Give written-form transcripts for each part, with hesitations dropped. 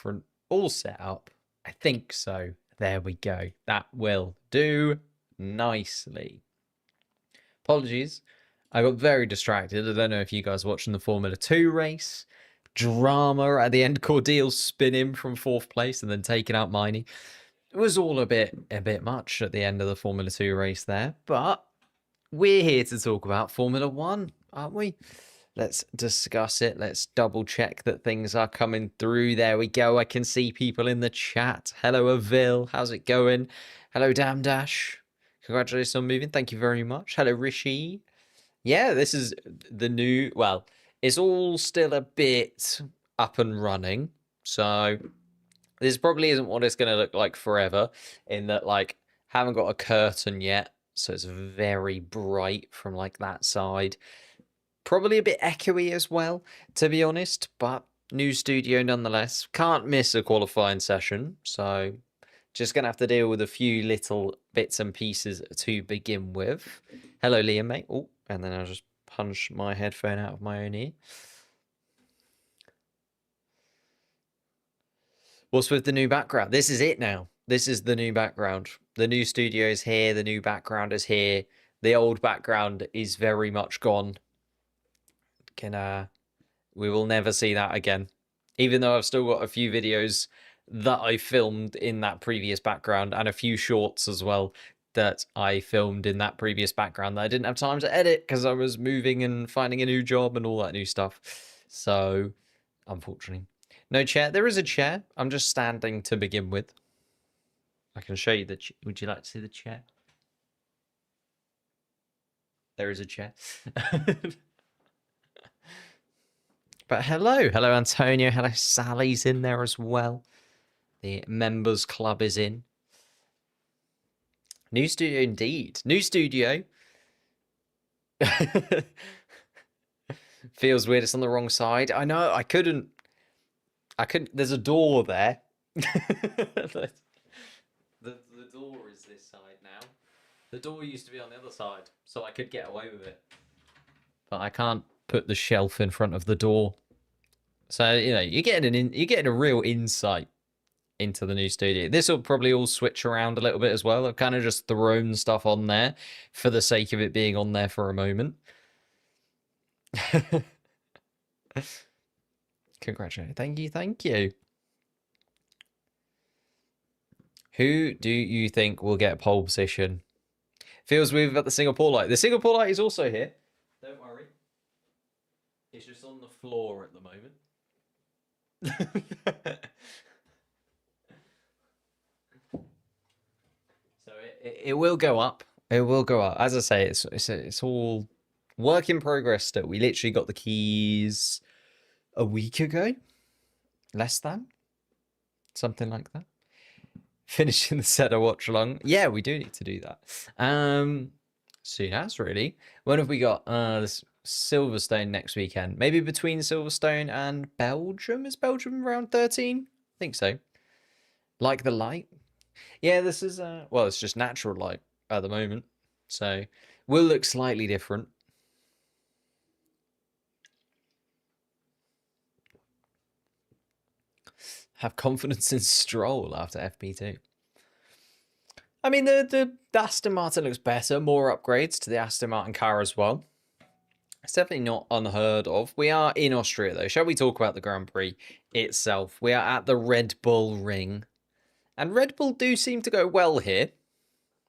different. All set up. I think so. There we go. That will do nicely. Apologies. I got very distracted. I don't know if you guys are watching the Formula 2 race. Drama at the end. Cordeal spinning from 4th place and then taking out Miney. It was all a bit much at the end of the Formula 2 race there. But we're here to talk about Formula 1, aren't we? Let's discuss it. Let's double check that things are coming through. There we go. I can see people in the chat. Hello, Avil. How's it going? Hello, Dam Dash. Congratulations on moving. Thank you very much. Hello, Rishi. Yeah, this is the new... Well, it's all still a bit up and running. So this probably isn't what it's going to look like forever. In that, like, haven't got a curtain yet. So it's very bright from, like, that side. Probably a bit echoey as well, to be honest. But new studio nonetheless. Can't miss a qualifying session. So just going to have to deal with a few little bits and pieces to begin with. Hello, Liam, mate. Oh, and then I'll just punch my headphone out of my own ear. What's with the new background? This is it now. This is the new background. The new studio is here. The new background is here. The old background is very much gone. We will never see that again. Even though I've still got a few videos that I filmed in that previous background and a few shorts as well that I filmed in that previous background that I didn't have time to edit because I was moving and finding a new job and all that new stuff. So, unfortunately. No chair. There is a chair. I'm just standing to begin with. I can show you the... Would you like to see the chair? There is a chair. But hello. Hello, Antonio. Hello, Sally's in there as well. The members club is in. New studio indeed. New studio. Feels weird. It's on the wrong side. I know. I couldn't. There's a door there. The door is this side now. The door used to be on the other side, so I could get away with it. But I can't put the shelf in front of the door. So, you know, you're getting a real insight into the new studio. This will probably all switch around a little bit as well. I've kind of just thrown stuff on there for the sake of it being on there for a moment. Congratulations. Thank you. Who do you think will get pole position? Feels we've got the Singapore light. The Singapore light is also here. Don't worry. It's just on the floor at the moment. So it will go up. It will go up. As I say, it's all work in progress still. We literally got the keys a week ago. Less than. Something like that. Finishing the set of watch along. Yeah, we do need to do that. Soon as, really. When have we got this Silverstone next weekend? Maybe between Silverstone and Belgium? Is Belgium around 13? I think so. Like the light. Yeah, this is well, it's just natural light at the moment. So will look slightly different. Have confidence in Stroll after FP2. I mean, the Aston Martin looks better. More upgrades to the Aston Martin car as well. It's definitely not unheard of. We are in Austria, though. Shall we talk about the Grand Prix itself? We are at the Red Bull Ring. And Red Bull do seem to go well here.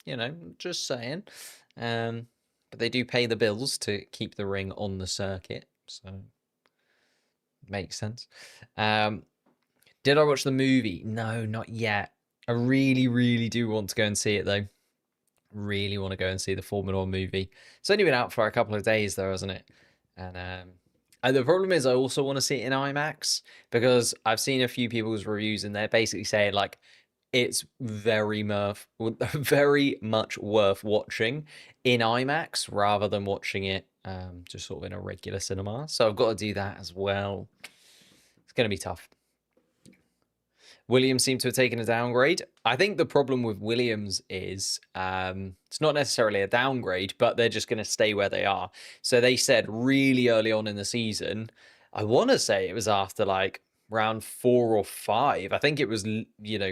You know, just saying. But they do pay the bills to keep the ring on the circuit. So, makes sense. Did I watch the movie? No, not yet. I really, really do want to go and see it, though. Really want to go and see the Formula 1 movie. It's only been out for a couple of days, though, hasn't it? And the problem is I also want to see it in IMAX because I've seen a few people's reviews and they're basically saying, like, it's very much worth watching in IMAX rather than watching it just sort of in a regular cinema. So I've got to do that as well. It's going to be tough. Williams seemed to have taken a downgrade. I think the problem with Williams is it's not necessarily a downgrade, but they're just going to stay where they are. So they said really early on in the season, I want to say it was after like round 4 or 5. I think it was,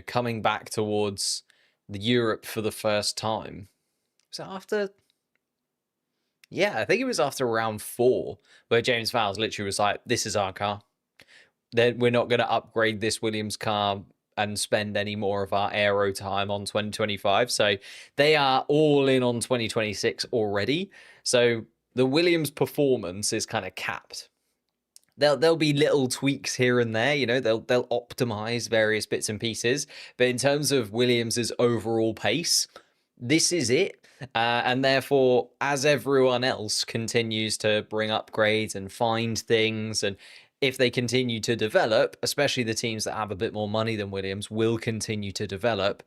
coming back towards the Europe for the first time. Was it after? Yeah, I think it was after round 4 where James Vowles literally was like, "This is our car. We're not going to upgrade this Williams car and spend any more of our aero time on 2025." So they are all in on 2026 already. So the Williams performance is kind of capped. There'll be little tweaks here and there, they'll optimize various bits and pieces, but in terms of Williams's overall pace, this is it. And therefore, as everyone else continues to bring upgrades and find things, and if they continue to develop, especially the teams that have a bit more money than Williams will continue to develop,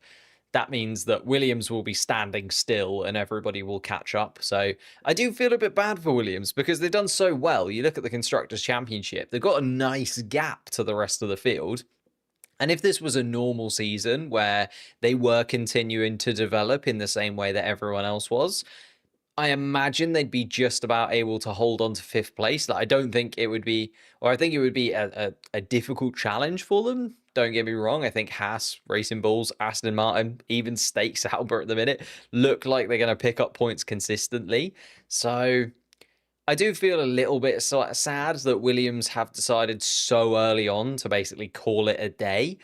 that means that Williams will be standing still and everybody will catch up. So I do feel a bit bad for Williams because they've done so well. You look at the Constructors' Championship, they've got a nice gap to the rest of the field. And if this was a normal season where they were continuing to develop in the same way that everyone else was, I imagine they'd be just about able to hold on to 5th place. Like, I don't think it would be, or I think it would be a difficult challenge for them. Don't get me wrong. I think Haas, Racing Bulls, Aston Martin, even Stakes Sauber at the minute look like they're going to pick up points consistently. So I do feel a little bit sad that Williams have decided so early on to basically call it a day.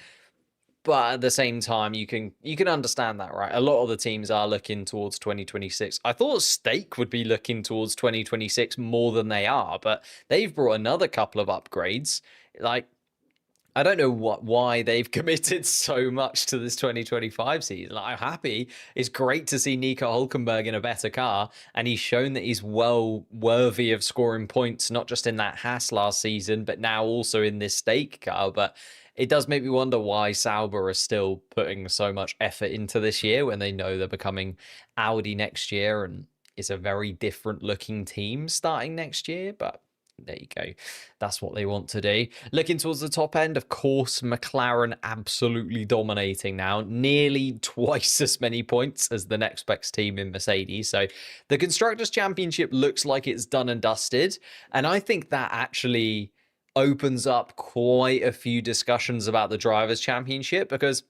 But at the same time, you can understand that, right? A lot of the teams are looking towards 2026. I thought Stake would be looking towards 2026 more than they are, but they've brought another couple of upgrades. Like, I don't know why they've committed so much to this 2025 season. Like, I'm happy. It's great to see Nico Hulkenberg in a better car, and he's shown that he's well worthy of scoring points, not just in that Haas last season, but now also in this Stake car. But it does make me wonder why Sauber are still putting so much effort into this year when they know they're becoming Audi next year, and it's a very different looking team starting next year. But there you go. That's what they want to do. Looking towards the top end, of course, McLaren absolutely dominating now. Nearly twice as many points as the next best team in Mercedes. So the Constructors' Championship looks like it's done and dusted. And I think that actually opens up quite a few discussions about the Drivers' Championship, because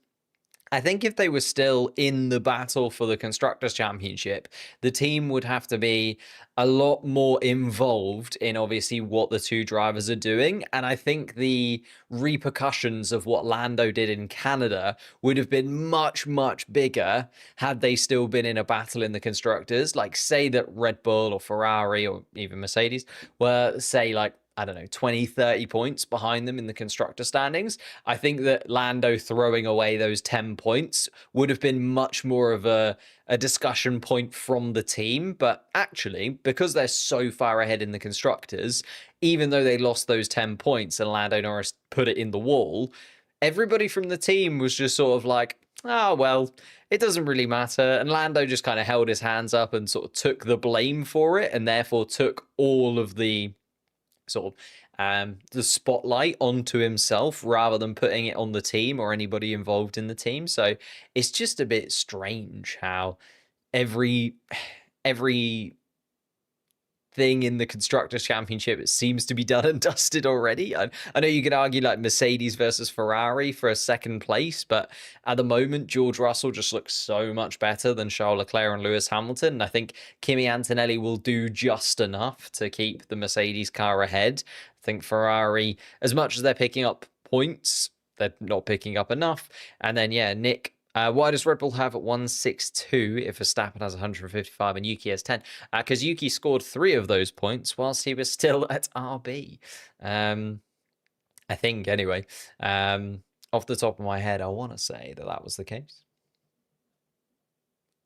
I think if they were still in the battle for the Constructors' Championship, the team would have to be a lot more involved in obviously what the two drivers are doing. And I think the repercussions of what Lando did in Canada would have been much, much bigger had they still been in a battle in the Constructors. Like, say that Red Bull or Ferrari or even Mercedes were, say, like, I don't know, 20, 30 points behind them in the constructor standings. I think that Lando throwing away those 10 points would have been much more of a discussion point from the team. But actually, because they're so far ahead in the constructors, even though they lost those 10 points and Lando Norris put it in the wall, everybody from the team was just sort of like, oh, well, it doesn't really matter. And Lando just kind of held his hands up and sort of took the blame for it, and therefore took all of the sort of the spotlight onto himself rather than putting it on the team or anybody involved in the team. So it's just a bit strange how every thing in the Constructors' Championship, it seems to be done and dusted already. I know you could argue like Mercedes versus Ferrari for a second place, but at the moment, George Russell just looks so much better than Charles Leclerc and Lewis Hamilton. And I think Kimi Antonelli will do just enough to keep the Mercedes car ahead. I think Ferrari, as much as they're picking up points, they're not picking up enough. And then, yeah, Nick, why does Red Bull have 162 if Verstappen has 155 and Yuki has 10? Because Yuki scored 3 of those points whilst he was still at RB. I think, anyway. Off the top of my head, I want to say that was the case.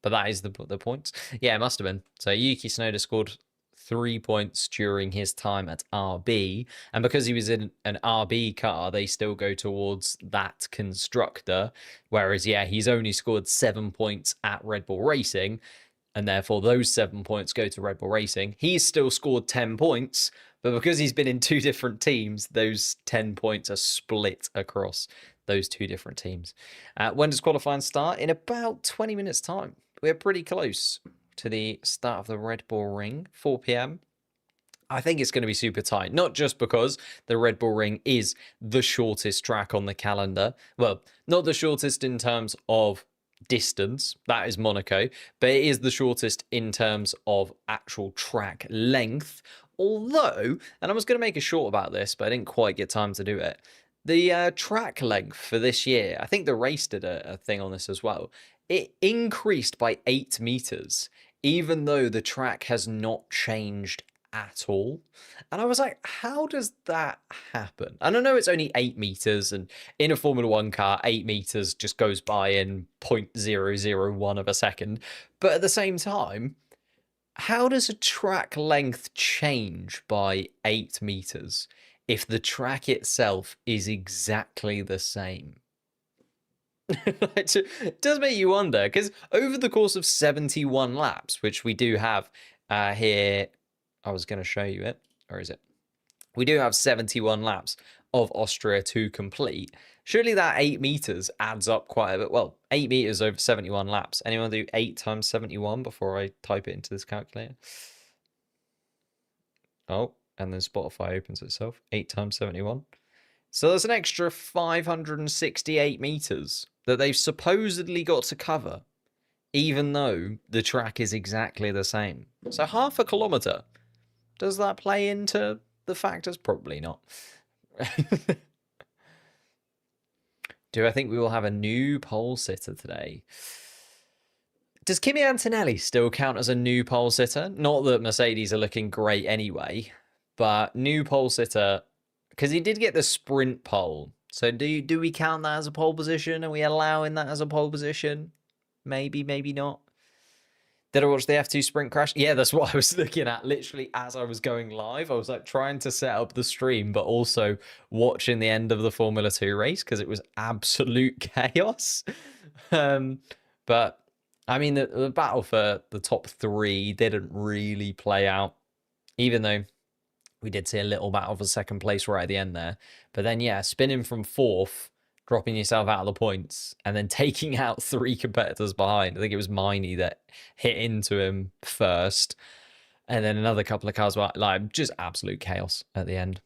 But that is the points. Yeah, it must have been. So Yuki Tsunoda scored 3 points during his time at RB, and because he was in an RB car, they still go towards that constructor, whereas he's only scored 7 points at Red Bull Racing, and therefore those 7 points go to Red Bull Racing. He's still scored 10 points, but because he's been in 2 different teams, those 10 points are split across those 2 different teams. When does qualifying start? In about 20 minutes time. We're pretty close to the start of the Red Bull Ring, 4 p.m. I think it's going to be super tight, not just because the Red Bull Ring is the shortest track on the calendar. Well, not the shortest in terms of distance, that is Monaco, but it is the shortest in terms of actual track length. Although, and I was going to make a short about this, but I didn't quite get time to do it. The track length for this year, I think the race did a thing on this as well. It increased by 8 meters, even though the track has not changed at all. And I was like, how does that happen? And I know it's only 8 meters, and in a Formula One car, 8 meters just goes by in 0.001 of a second. But at the same time, how does a track length change by 8 meters if the track itself is exactly the same? It does make you wonder, because over the course of 71 laps, which we do have here, I was going to show you it, or is it? We do have 71 laps of Austria to complete. Surely that 8 meters adds up quite a bit. Well, 8 meters over 71 laps. Anyone do 8 times 71 before I type it into this calculator? Oh, and then Spotify opens itself. 8 times 71. So there's an extra 568 meters that they've supposedly got to cover, even though the track is exactly the same. So half a kilometer. Does that play into the factors? Probably not. Do I think we will have a new pole sitter today? Does Kimi Antonelli still count as a new pole sitter? Not that Mercedes are looking great anyway, but new pole sitter, because he did get the sprint pole. So do we count that as a pole position? Are we allowing that as a pole position? Maybe, maybe not. Did I watch the F2 sprint crash? Yeah, that's what I was looking at. Literally, as I was going live, I was like trying to set up the stream, but also watching the end of the Formula 2 race because it was absolute chaos. But I mean, the battle for the top 3 didn't really play out, even though we did see a little battle for second place right at the end there. But then, yeah, spinning from 4th, dropping yourself out of the points, and then taking out 3 competitors behind. I think it was Miney that hit into him first, and then another couple of cars were like just absolute chaos at the end.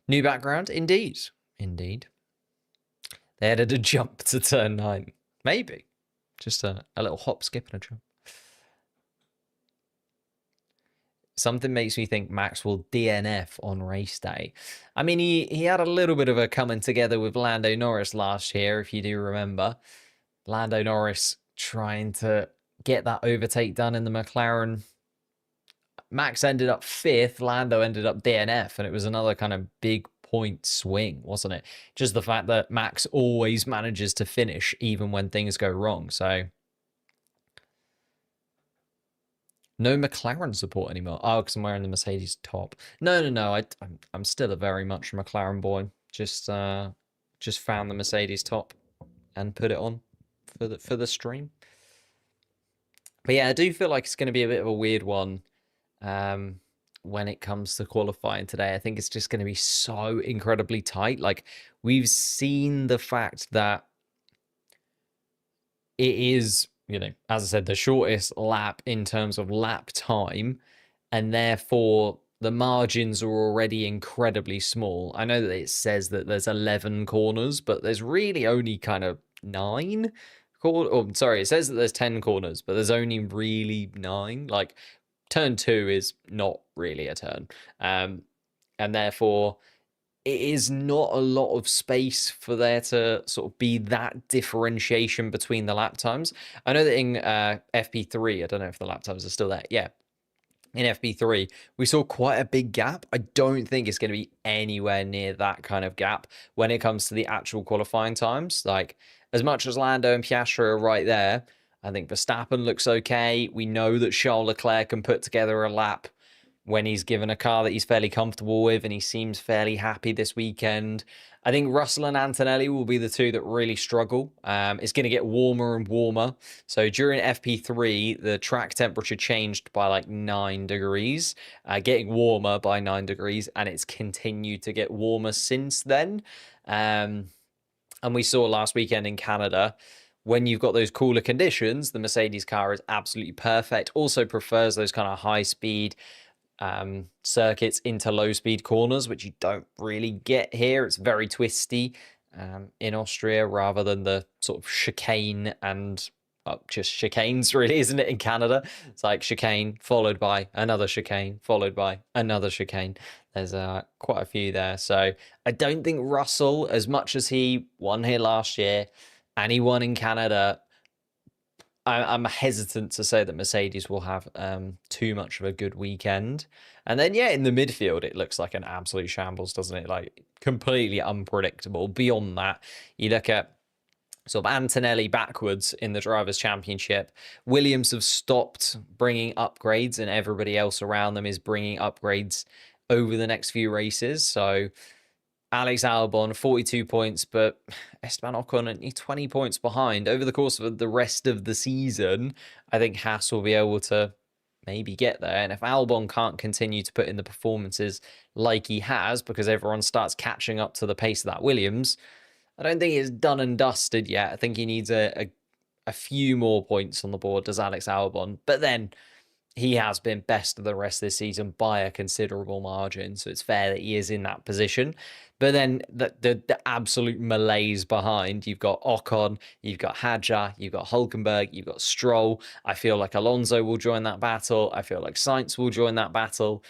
New background, indeed. Indeed. They added a jump to turn 9. Maybe. Just a little hop, skip, and a jump. Something makes me think Max will DNF on race day. I mean, he had a little bit of a coming together with Lando Norris last year, if you do remember. Lando Norris trying to get that overtake done in the McLaren. Max ended up 5th, Lando ended up DNF, and it was another kind of big point swing, wasn't it? Just the fact that Max always manages to finish even when things go wrong, so... No McLaren support anymore. Oh, because I'm wearing the Mercedes top. No. I'm still a very much McLaren boy. Just found the Mercedes top and put it on for the stream. But yeah, I do feel like it's going to be a bit of a weird one when it comes to qualifying today. I think it's just going to be so incredibly tight. Like, we've seen the fact that it is, you know, as I said, the shortest lap in terms of lap time, and therefore the margins are already incredibly small. I know that it says that there's 11 corners, but there's really only kind of 9. Oh, sorry, it says that there's 10 corners, but there's only really 9. Like, turn 2 is not really a turn. And therefore, it is not a lot of space for there to sort of be that differentiation between the lap times. I know that in FP3, I don't know if the lap times are still there. Yeah, in FP3, we saw quite a big gap. I don't think it's going to be anywhere near that kind of gap when it comes to the actual qualifying times. Like, as much as Lando and Piastri are right there, I think Verstappen looks okay. We know that Charles Leclerc can put together a lap when he's given a car that he's fairly comfortable with, and he seems fairly happy this weekend. I think Russell and Antonelli will be the 2 that really struggle. It's going to get warmer and warmer. So during FP3, the track temperature changed by like 9 degrees, getting warmer by 9 degrees, and it's continued to get warmer since then. And we saw last weekend in Canada, when you've got those cooler conditions, the Mercedes car is absolutely perfect. Also prefers those kind of high speed, circuits into low speed corners, which you don't really get here. It's very twisty in Austria rather than the sort of chicane and just chicanes, really, isn't it? In Canada, it's like chicane followed by another chicane followed by another chicane. There's quite a few there. So I don't think Russell, as much as he won here last year and he won in Canada, I'm hesitant to say that Mercedes will have too much of a good weekend. And then, yeah, in the midfield, it looks like an absolute shambles, doesn't it? Like, completely unpredictable. Beyond that, you look at sort of Antonelli backwards in the Drivers' Championship. Williams have stopped bringing upgrades, and everybody else around them is bringing upgrades over the next few races. So Alex Albon, 42 points, but Esteban Ocon only 20 points behind. Over the course of the rest of the season, I think Haas will be able to maybe get there. And if Albon can't continue to put in the performances like he has, because everyone starts catching up to the pace of that Williams, I don't think it's done and dusted yet. I think he needs a few more points on the board, does Alex Albon. But then he has been best of the rest of this season by a considerable margin. So it's fair that he is in that position. But then the absolute malaise behind, you've got Ocon, you've got Hadjar, you've got Hulkenberg, you've got Stroll. I feel like Alonso will join that battle. I feel like Sainz will join that battle.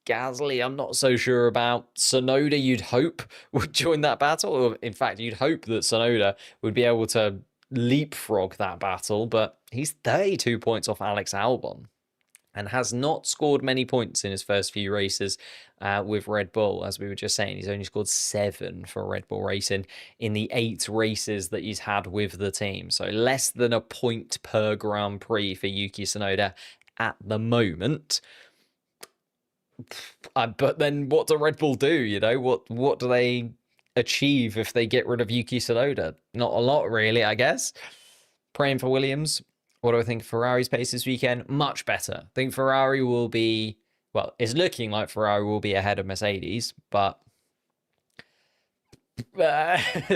Gasly, I'm not so sure about. Tsunoda, you'd hope, would join that battle. Or in fact, you'd hope that Tsunoda would be able to leapfrog that battle. But he's 32 points off Alex Albon and has not scored many points in his first few races with Red Bull. As we were just saying, he's only scored 7 for Red Bull Racing in the 8 races that he's had with the team. So less than a point per Grand Prix for Yuki Tsunoda at the moment. But then what do Red Bull do? You know, what do they achieve if they get rid of Yuki Tsunoda? Not a lot, really, I guess. Praying for Williams. What do I think of Ferrari's pace this weekend? Much better. I think Ferrari will be, well, it's looking like Ferrari will be ahead of Mercedes, but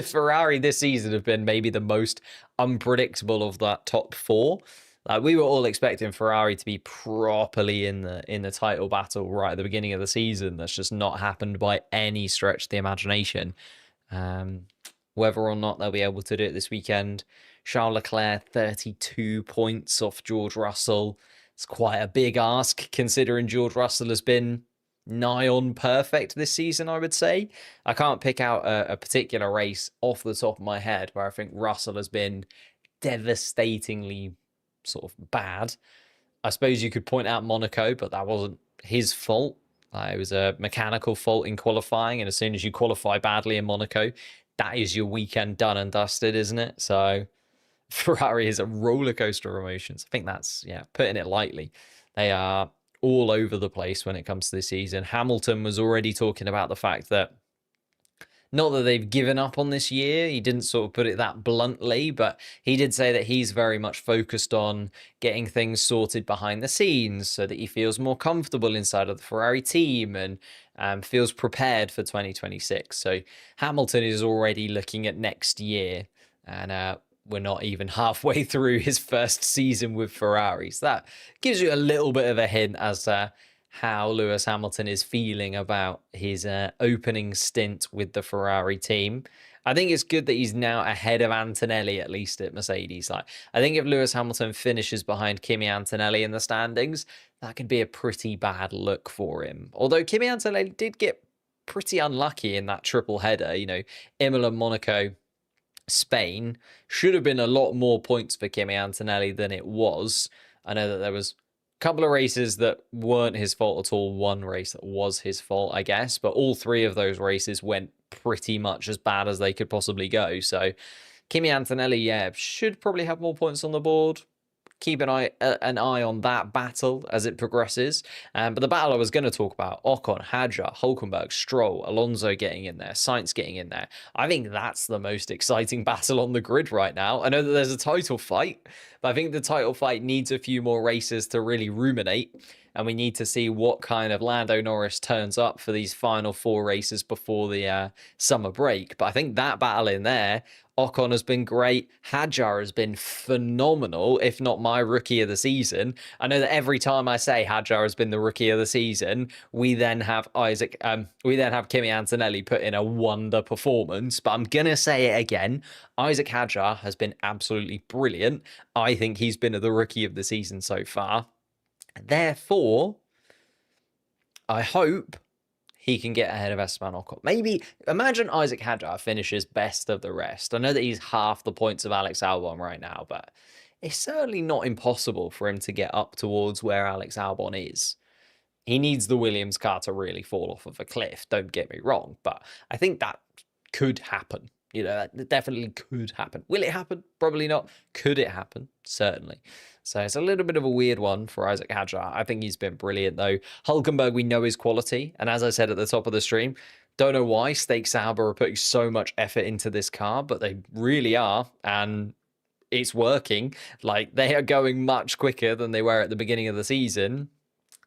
Ferrari this season have been maybe the most unpredictable of that top 4. We were all expecting Ferrari to be properly in the title battle right at the beginning of the season. That's just not happened by any stretch of the imagination. Whether or not they'll be able to do it this weekend. Charles Leclerc, 32 points off George Russell. It's quite a big ask, considering George Russell has been nigh on perfect this season, I would say. I can't pick out a particular race off the top of my head where I think Russell has been devastatingly sort of bad. I suppose you could point out Monaco, but that wasn't his fault. It was a mechanical fault in qualifying, and as soon as you qualify badly in Monaco, that is your weekend done and dusted, isn't it? So Ferrari is a roller coaster of emotions. I think that's, yeah, putting it lightly. They are all over the place when it comes to this season. Hamilton was already talking about the fact that, not that they've given up on this year, he didn't sort of put it that bluntly, but he did say that he's very much focused on getting things sorted behind the scenes so that he feels more comfortable inside of the Ferrari team and feels prepared for 2026. So Hamilton is already looking at next year, and we're not even halfway through his first season with Ferrari. So that gives you a little bit of a hint as to how Lewis Hamilton is feeling about his opening stint with the Ferrari team. I think it's good that he's now ahead of Antonelli, at least at Mercedes. Like, I think if Lewis Hamilton finishes behind Kimi Antonelli in the standings, that could be a pretty bad look for him. Although Kimi Antonelli did get pretty unlucky in that triple header, you know, Imola, Monaco, Spain, should have been a lot more points for Kimi Antonelli than it was. I know that there was couple of races that weren't his fault at all. One race that was his fault, I guess. But all 3 of those races went pretty much as bad as they could possibly go. So Kimi Antonelli, yeah, should probably have more points on the board. Keep an eye on that battle as it progresses. But the battle I was going to talk about, Ocon, Hadjar, Hulkenberg, Stroll, Alonso getting in there, Sainz getting in there. I think that's the most exciting battle on the grid right now. I know that there's a title fight, but I think the title fight needs a few more races to really ruminate. and we need to see what kind of Lando Norris turns up for these final 4 races before the summer break. But I think that battle in there, Ocon has been great. Hadjar has been phenomenal, if not my rookie of the season. I know that every time I say Hadjar has been the rookie of the season, we then have Kimi Antonelli put in a wonder performance. But I'm gonna say it again. Isaac Hadjar has been absolutely brilliant. I think he's been the rookie of the season so far. Therefore, I hope he can get ahead of Esteban Ocon. Maybe imagine Isaac Hadjar finishes best of the rest. I know that he's half the points of Alex Albon right now, but it's certainly not impossible for him to get up towards where Alex Albon is. He needs the Williams car to really fall off of a cliff, don't get me wrong, but I think that could happen. You know, that definitely could happen. Will it happen? Probably not. Could it happen? Certainly. So it's a little bit of a weird one for Isaac Hadjar. I think he's been brilliant, though. Hulkenberg, we know his quality. And as I said at the top of the stream, don't know why Stake Sauber are putting so much effort into this car, but they really are. And it's working. Like, they are going much quicker than they were at the beginning of the season.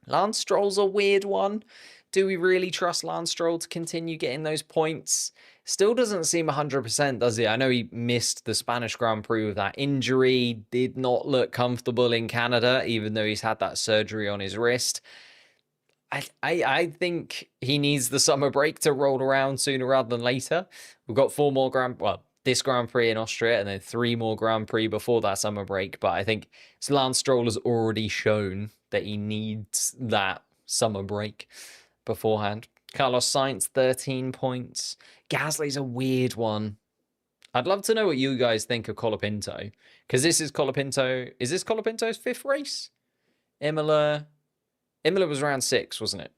Lance Stroll's a weird one. Do we really trust Lance Stroll to continue getting those points? Still doesn't seem 100%, does he? I know he missed the Spanish Grand Prix with that injury, did not look comfortable in Canada, even though he's had that surgery on his wrist. I think he needs the summer break to roll around sooner rather than later. We've got 4 more this Grand Prix in Austria and then 3 more Grand Prix before that summer break. But I think Lance Stroll has already shown that he needs that summer break beforehand. Carlos Sainz, 13 points. Gasly's a weird one. I'd love to know what you guys think of Colapinto, because this is Colapinto. Is this Colapinto's 5th race? Imola was round 6, wasn't it?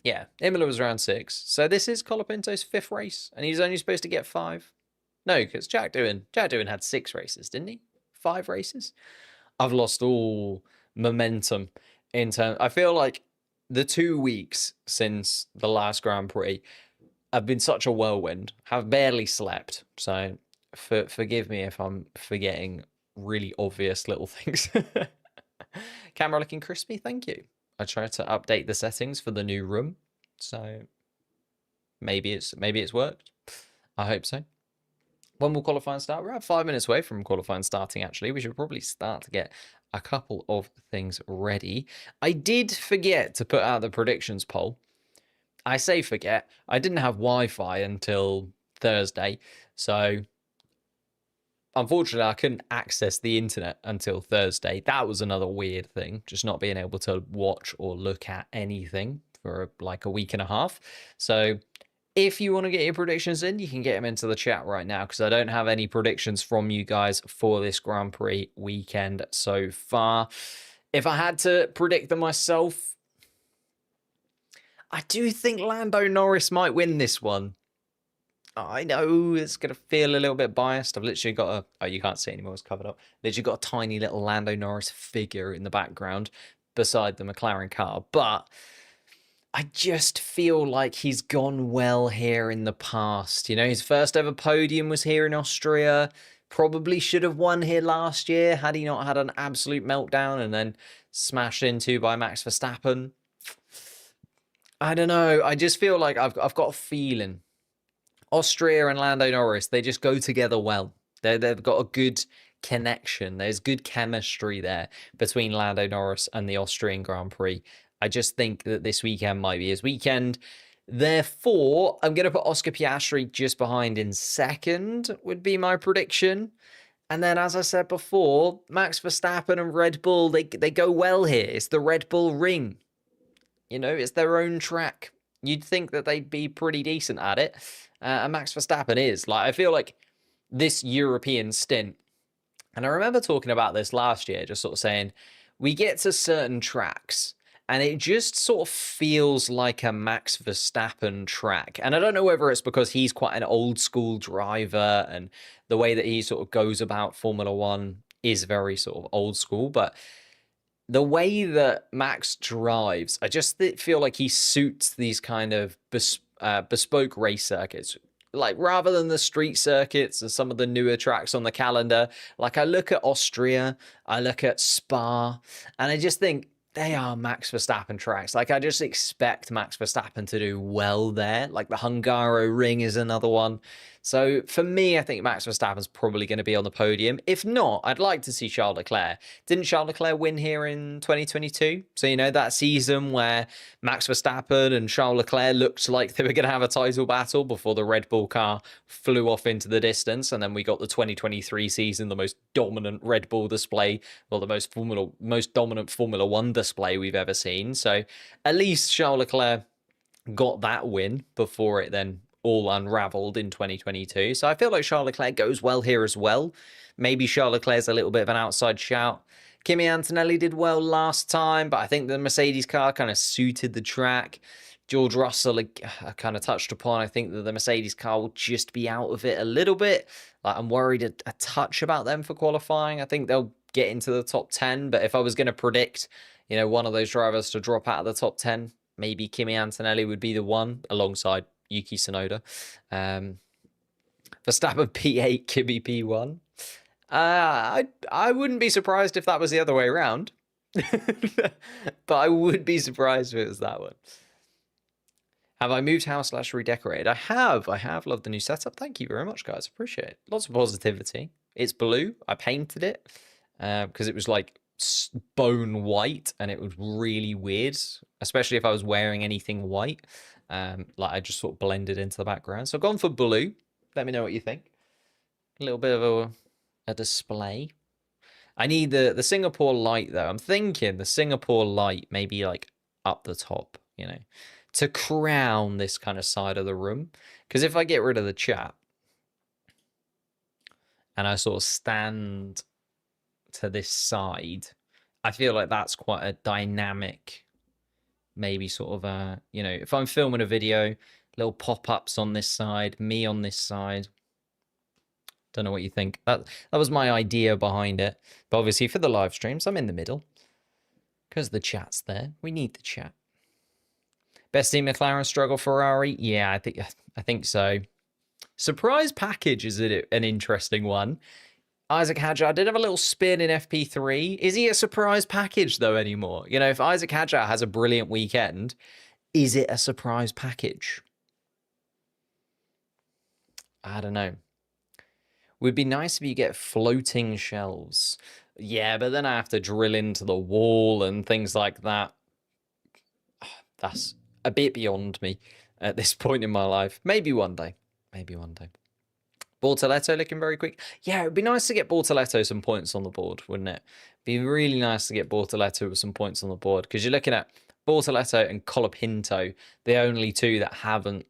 Yeah, Imola was round 6. So this is Colapinto's 5th race, and he's only supposed to get 5. No, because Jack Doohan had 6 races, didn't he? 5 races. I've lost all momentum in terms. I feel like the 2 weeks since the last Grand Prix have been such a whirlwind. Have barely slept. So forgive me if I'm forgetting really obvious little things. Camera looking crispy. Thank you. I tried to update the settings for the new room. So maybe it's worked. I hope so. When will qualifying start? We're about 5 minutes away from qualifying starting, actually. We should probably start to get a couple of things ready. I did forget to put out the predictions poll. I say forget. I didn't have Wi-Fi until Thursday, so unfortunately I couldn't access the internet until Thursday. That was another weird thing, just not being able to watch or look at anything for like a week and a half. So if you want to get your predictions in, you can get them into the chat right now, because I don't have any predictions from you guys for this Grand Prix weekend so far. If I had to predict them myself, I do think Lando Norris might win this one. I know it's going to feel a little bit biased. I've literally got a... Oh, you can't see anymore. It's covered up. Literally got a tiny little Lando Norris figure in the background beside the McLaren car. But I just feel like he's gone well here in the past. You know, his first ever podium was here in Austria. Probably should have won here last year had he not had an absolute meltdown and then smashed into by Max Verstappen. I don't know. I just feel like I've got a feeling. Austria and Lando Norris, they just go together well. They've got a good connection. There's good chemistry there between Lando Norris and the Austrian Grand Prix. I just think that this weekend might be his weekend. Therefore, I'm going to put Oscar Piastri just behind in second, would be my prediction. And then, as I said before, Max Verstappen and Red Bull, they go well here. It's the Red Bull Ring. You know, it's their own track. You'd think that they'd be pretty decent at it. And Max Verstappen is. Like, I feel like this European stint, and I remember talking about this last year, just sort of saying, we get to certain tracks, and it just sort of feels like a Max Verstappen track. And I don't know whether it's because he's quite an old school driver, and the way that he sort of goes about Formula One is very sort of old school, but the way that Max drives, I just feel like he suits these kind of bespoke race circuits. Like, rather than the street circuits and some of the newer tracks on the calendar, like I look at Austria, I look at Spa, and I just think they are Max Verstappen tracks. Like, I just expect Max Verstappen to do well there. Like, the Hungaro Ring is another one. So, for me, I think Max Verstappen's probably going to be on the podium. If not, I'd like to see Charles Leclerc. Didn't Charles Leclerc win here in 2022? So, you know, that season where Max Verstappen and Charles Leclerc looked like they were going to have a title battle before the Red Bull car flew off into the distance. And then we got the 2023 season, the most dominant Red Bull display, well, the most dominant Formula One display we've ever seen. So at least Charles Leclerc got that win before it then all unraveled in 2022. So I feel like Charles Leclerc goes well here as well. Maybe Charles Leclerc's a little bit of an outside shout. Kimi Antonelli did well last time, but I think the Mercedes car kind of suited the track. George Russell, I kind of touched upon. I think that the Mercedes car will just be out of it a little bit. Like, I'm worried a touch about them for qualifying. I think they'll get into the top 10, but if I was going to predict, you know, one of those drivers to drop out of the top 10, maybe Kimi Antonelli would be the one alongside Yuki Tsunoda. Verstappen P8, Kimi P1. I wouldn't be surprised if that was the other way around. But I would be surprised if it was that one. Have I moved house / redecorated? I have loved the new setup. Thank you very much, guys. Appreciate it. Lots of positivity. It's blue. I painted it because it was like bone white and it was really weird, especially if I was wearing anything white. Like, I just sort of blended into the background. So I've gone for blue. Let me know what you think. A little bit of a display. I need the Singapore light, though. I'm thinking the Singapore light maybe like up the top, you know, to crown this kind of side of the room. Because if I get rid of the chat and I sort of stand to this side, I feel like that's quite a dynamic, maybe sort of a, you know, if I'm filming a video, little pop-ups on this side, me on this side. Don't know what you think. That was my idea behind it. But obviously for the live streams, I'm in the middle because the chat's there. We need the chat. Best team McLaren, struggle Ferrari? Yeah, I think so. Surprise package is an interesting one. Isaac Hadjar did have a little spin in FP3. Is he a surprise package though anymore? You know, if Isaac Hadjar has a brilliant weekend, is it a surprise package? I don't know. Would be nice if you get floating shelves. Yeah, but then I have to drill into the wall and things like that. That's a bit beyond me at this point in my life. Maybe one day. Maybe one day. Bortoletto looking very quick. Yeah, it would be nice to get Bortoletto some points on the board, wouldn't it? Be really nice to get Bortoletto with some points on the board because you're looking at Bortoletto and Colapinto, the only two that haven't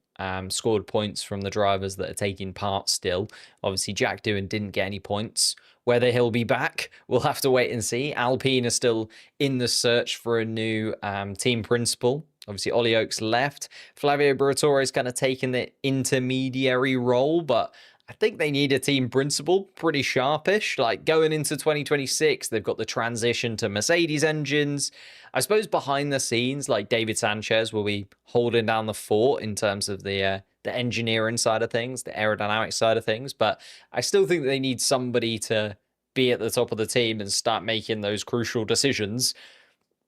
scored points from the drivers that are taking part still. Obviously, Jack Doohan didn't get any points. Whether he'll be back, we'll have to wait and see. Alpine are still in the search for a new team principal. Obviously, Ollie Oakes left. Flavio Briatore is kind of taking the intermediary role, but I think they need a team principal, pretty sharpish. Like, going into 2026, they've got the transition to Mercedes engines. I suppose behind the scenes, like, David Sanchez will be holding down the fort in terms of the engineering side of things, the aerodynamic side of things. But I still think they need somebody to be at the top of the team and start making those crucial decisions,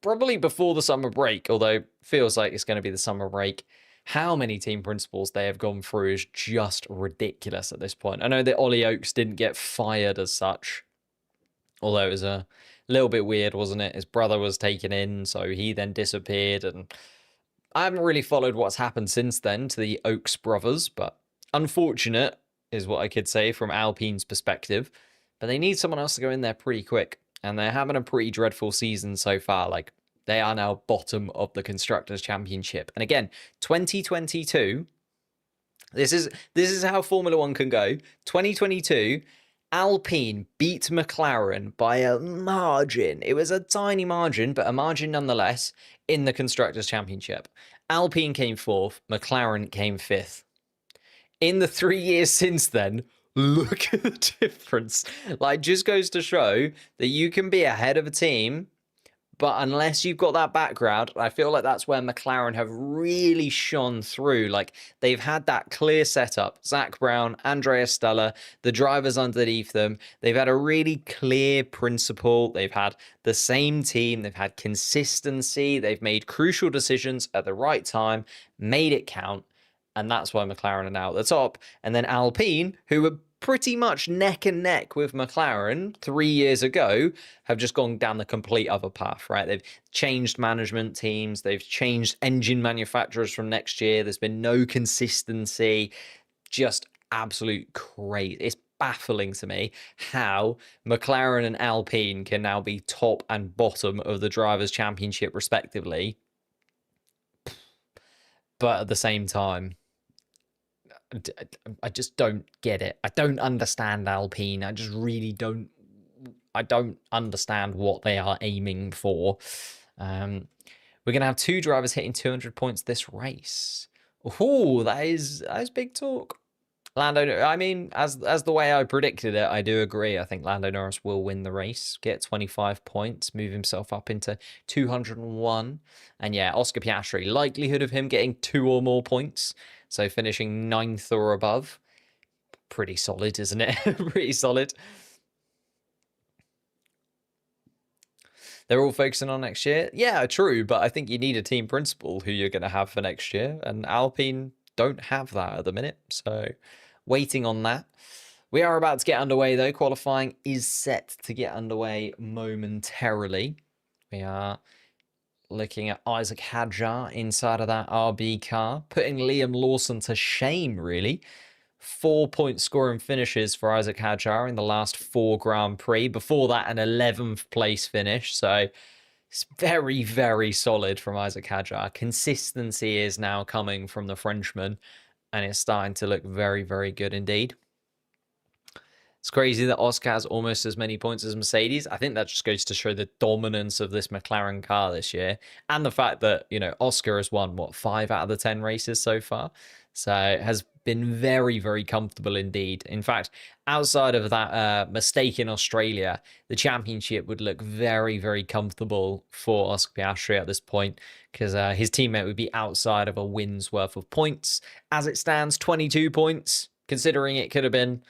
probably before the summer break, although it feels like it's going to be the summer break. How many team principals they have gone through is just ridiculous at this point. I know that Ollie Oakes didn't get fired as such, although it was a little bit weird, wasn't it? His brother was taken in, so he then disappeared, and I haven't really followed what's happened since then to the Oakes brothers, but unfortunate is what I could say from Alpine's perspective. But they need someone else to go in there pretty quick, and they're having a pretty dreadful season so far. Like, they are now bottom of the Constructors' Championship. And again, 2022, this is how Formula One can go. 2022, Alpine beat McLaren by a margin. It was a tiny margin, but a margin nonetheless in the Constructors' Championship. Alpine came fourth, McLaren came fifth. In the 3 years since then, look at the difference. Like, just goes to show that you can be ahead of a team But unless you've got that background, I feel like that's where McLaren have really shone through. Like, they've had that clear setup. Zach Brown, Andrea Stella, the drivers underneath them. They've had a really clear principle. They've had the same team. They've had consistency. They've made crucial decisions at the right time, made it count. And that's why McLaren are now at the top. And then Alpine, who were pretty much neck and neck with McLaren 3 years ago, have just gone down the complete other path, right? They've changed management teams. They've changed engine manufacturers from next year. There's been no consistency. Just absolute crazy. It's baffling to me how McLaren and Alpine can now be top and bottom of the Drivers' Championship, respectively. But at the same time, I just don't get it. I don't understand Alpine. I just really don't. I don't understand what they are aiming for. We're going to have 2 drivers hitting 200 points this race. Oh, that is big talk. Lando, I mean, as the way I predicted it, I do agree. I think Lando Norris will win the race, get 25 points, move himself up into 201. And yeah, Oscar Piastri, likelihood of him getting 2 or more points. So finishing 9th or above. Pretty solid, isn't it? Pretty solid. They're all focusing on next year. Yeah, true. But I think you need a team principal who you're going to have for next year. And Alpine don't have that at the minute. So waiting on that. We are about to get underway, though. Qualifying is set to get underway momentarily. We are looking at Isaac Hadjar inside of that RB car, putting Liam Lawson to shame, really. 4-point scoring finishes for Isaac Hadjar in the last 4 Grand Prix. Before that, an 11th place finish. So it's very, very solid from Isaac Hadjar. Consistency is now coming from the Frenchman, and it's starting to look very, very good indeed. It's crazy that Oscar has almost as many points as Mercedes. I think that just goes to show the dominance of this McLaren car this year. And the fact that, you know, Oscar has won, what, 5 out of the 10 races so far? So it has been very, very comfortable indeed. In fact, outside of that mistake in Australia, the championship would look very, very comfortable for Oscar Piastri at this point, because his teammate would be outside of a win's worth of points. As it stands, 22 points, considering it could have been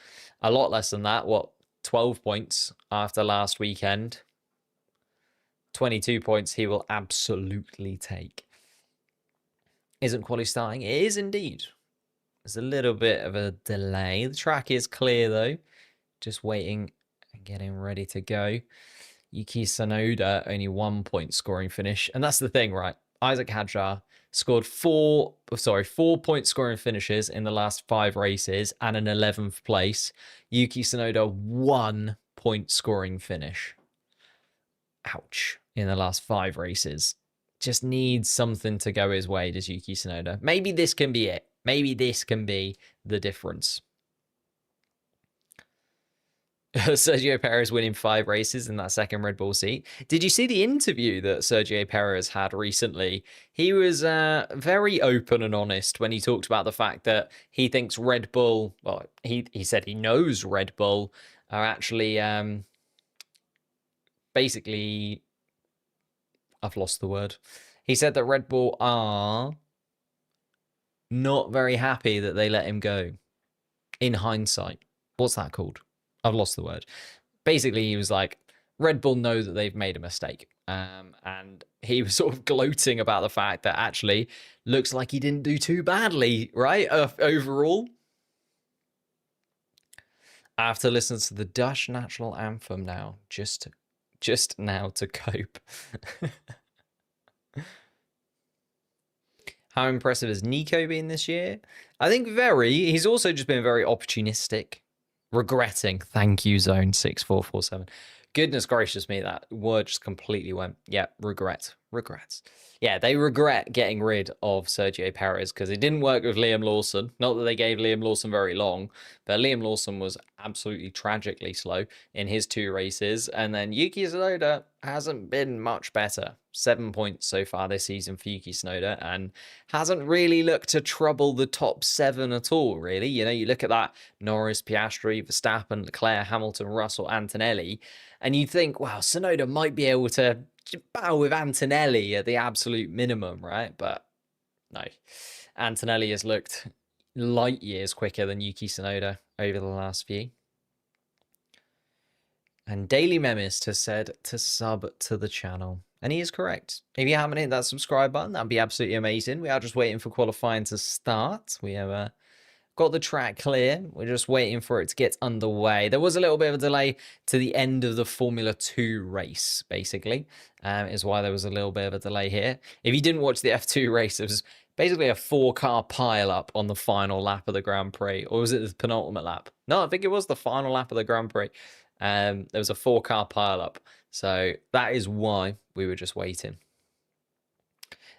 a lot less than that. What, 12 points after last weekend? 22 points he will absolutely take. Isn't quali starting? It is indeed. There's a little bit of a delay. The track is clear, though. Just waiting and getting ready to go. Yuki Tsunoda, only 1-point scoring finish. And that's the thing, right? Isaac Hadjar scored 4-point scoring finishes in the last 5 races and an 11th place. Yuki Tsunoda, 1-point scoring finish. Ouch. In the last 5 races. Just needs something to go his way, does Yuki Tsunoda. Maybe this can be it. Maybe this can be the difference. Sergio Perez winning 5 races in that second Red Bull seat. Did you see the interview that Sergio Perez had recently? He was very open and honest when he talked about the fact that he thinks Red Bull, well, he said he knows Red Bull are actually basically, I've lost the word. He said that Red Bull are not very happy that they let him go. In hindsight. What's that called? I've lost the word. Basically, he was like, Red Bull know that they've made a mistake. And he was sort of gloating about the fact that actually looks like he didn't do too badly, right? Overall. I have to listen to the Dutch national anthem now, just now to cope. How impressive has Nico been this year? I think very. He's also just been very opportunistic. Regretting. Thank you, Zone 6447. Goodness gracious me, that word just completely went. Yeah, regret. Regrets. Yeah, they regret getting rid of Sergio Perez because it didn't work with Liam Lawson. Not that they gave Liam Lawson very long, but Liam Lawson was absolutely tragically slow in his 2 races. And then Yuki Tsunoda hasn't been much better. 7 points so far this season for Yuki Tsunoda and hasn't really looked to trouble the top 7 at all, really. You know, you look at that Norris, Piastri, Verstappen, Leclerc, Hamilton, Russell, Antonelli, and you think, wow, Tsunoda might be able to battle with Antonelli at the absolute minimum, right? But no, Antonelli has looked light years quicker than Yuki Tsunoda over the last few. And Daily Memist has said to sub to the channel. And he is correct. If you haven't hit that subscribe button, that'd be absolutely amazing. We are just waiting for qualifying to start. We have got the track clear. We're just waiting for it to get underway. There was a little bit of a delay to the end of the Formula 2 race, basically, is why there was a little bit of a delay here. If you didn't watch the F2 race, it was basically a 4-car pile-up on the final lap of the Grand Prix. Or was it the penultimate lap? No, I think it was the final lap of the Grand Prix. There was a 4-car pile-up. So that is why we were just waiting.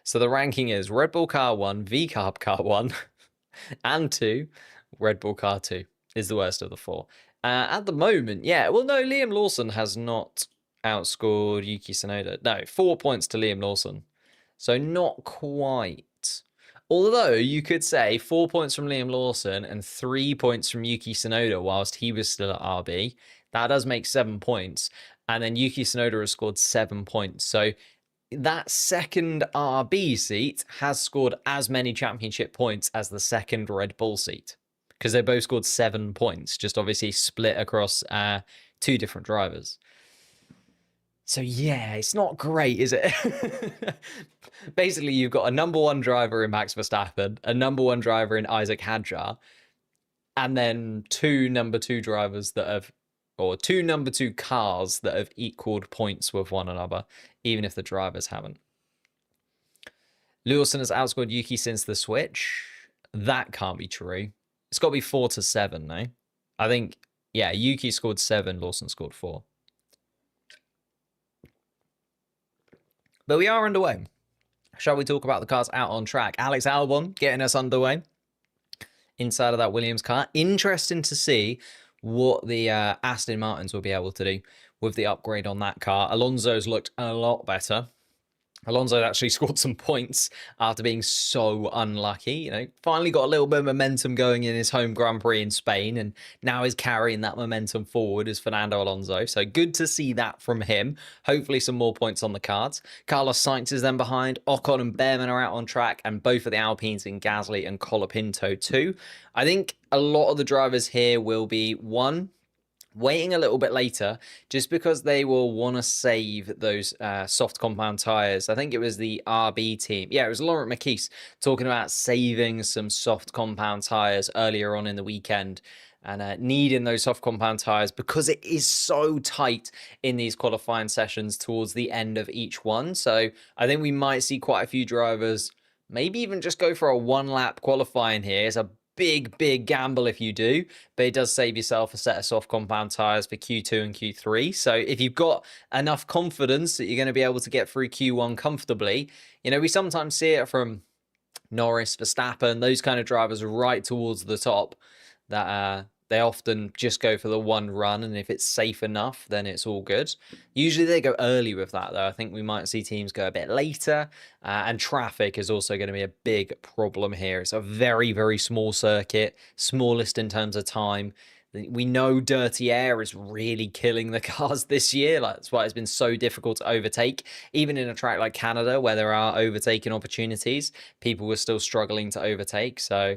So the ranking is Red Bull Car 1, V-Carb Car 1, and 2, Red Bull Car 2 is the worst of the 4. At the moment, yeah, well, no, Liam Lawson has not outscored Yuki Tsunoda. No, 4 points to Liam Lawson. So not quite. Although you could say 4 points from Liam Lawson and 3 points from Yuki Tsunoda whilst he was still at RB. That does make 7 points. And then Yuki Tsunoda has scored 7 points. So that second RB seat has scored as many championship points as the second Red Bull seat. Because they both scored 7 points. Just obviously split across 2 different drivers. So yeah, it's not great, is it? Basically, you've got a number 1 driver in Max Verstappen, a number 1 driver in Isaac Hadjar, and then 2 number 2 drivers that have, or 2 number 2 cars that have equaled points with one another, even if the drivers haven't. Lawson has outscored Yuki since the switch. That can't be true. It's got to be 4-7, no? I think, yeah, Yuki scored 7, Lawson scored 4. But we are underway. Shall we talk about the cars out on track? Alex Albon getting us underway inside of that Williams car. Interesting to see what the Aston Martins will be able to do with the upgrade on that car. Alonso's looked a lot better. Alonso actually scored some points after being so unlucky. You know, finally got a little bit of momentum going in his home Grand Prix in Spain, and now is carrying that momentum forward as Fernando Alonso. So good to see that from him. Hopefully some more points on the cards. Carlos Sainz is then behind. Ocon and Behrman are out on track, and both of the Alpines in Gasly and Colapinto too. I think a lot of the drivers here will be, one, waiting a little bit later just because they will want to save those soft compound tires. I think it was the RB team. Yeah, it was Laurent Mekies talking about saving some soft compound tires earlier on in the weekend and needing those soft compound tires because it is so tight in these qualifying sessions towards the end of each one. So I think we might see quite a few drivers maybe even just go for a 1-lap qualifying here. It's a big gamble if you do, but it does save yourself a set of soft compound tires for Q2 and Q3. So if you've got enough confidence that you're going to be able to get through Q1 comfortably, you know, we sometimes see it from Norris, Verstappen, those kind of drivers right towards the top that they often just go for the one run, and if it's safe enough, then it's all good. Usually they go early with that, though. I think we might see teams go a bit later, and traffic is also going to be a big problem here. It's a very small circuit, smallest in terms of time. We know dirty air is really killing the cars this year. That's why it's been so difficult to overtake. Even in a track like Canada, where there are overtaking opportunities, people were still struggling to overtake. So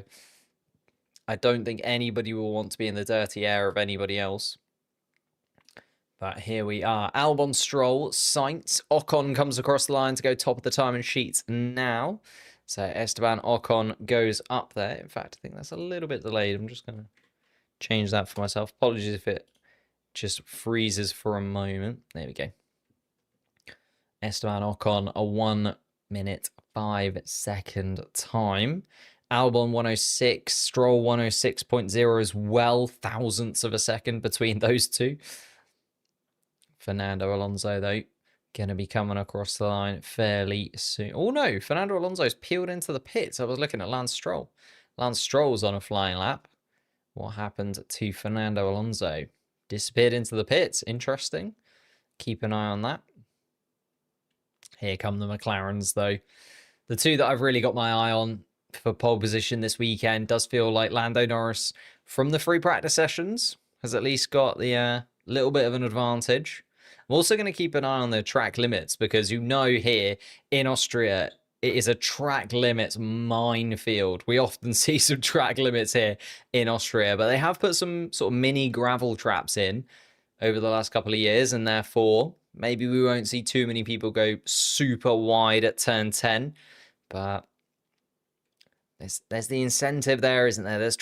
I don't think anybody will want to be in the dirty air of anybody else. But here we are. Albon, Stroll, Sainz. Ocon comes across the line to go top of the timing sheets now. So Esteban Ocon goes up there. In fact, I think that's a little bit delayed. I'm just going to change that for myself. Apologies if it just freezes for a moment. There we go. Esteban Ocon, a 1-minute 5-second time. Albon 106, Stroll 106.0 as well. Thousandths of a second between those two. Fernando Alonso, though, going to be coming across the line fairly soon. Oh, no. Fernando Alonso's peeled into the pits. I was looking at Lance Stroll. Lance Stroll's on a flying lap. What happened to Fernando Alonso? Disappeared into the pits. Interesting. Keep an eye on that. Here come the McLarens, though. The two that I've really got my eye on for pole position this weekend does feel like Lando Norris from the free practice sessions has at least got the little bit of an advantage. I'm also going to keep an eye on the track limits because you know here in Austria, it is a track limits minefield. We often see some track limits here in Austria, but they have put some sort of mini gravel traps in over the last couple of years, and therefore maybe we won't see too many people go super wide at turn 10, but there's the incentive there, isn't there? There's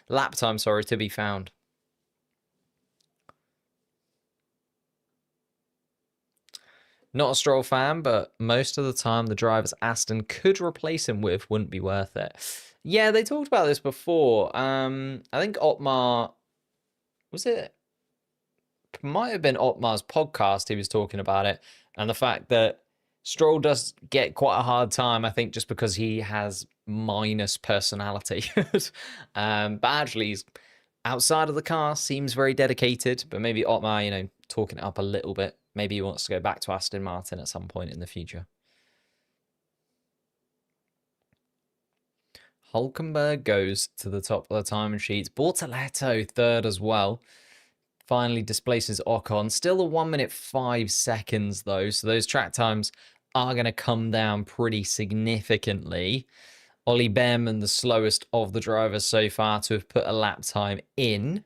lap time, sorry, to be found. Not a Stroll fan, but most of the time the drivers Aston could replace him with wouldn't be worth it. Yeah, they talked about this before. I think Otmar, was it? Might have been Otmar's podcast. He was talking about it, and the fact that Stroll does get quite a hard time, I think, just because he has minus personality. But actually, he's outside of the car, seems very dedicated. But maybe Otmar, talking it up a little bit. Maybe he wants to go back to Aston Martin at some point in the future. Hulkenberg goes to the top of the time sheets. Bortoleto third as well. Finally displaces Ocon. Still a 1 minute 5 seconds though. So those track times are going to come down pretty significantly. Ollie Behrman, the slowest of the drivers so far to have put a lap time in.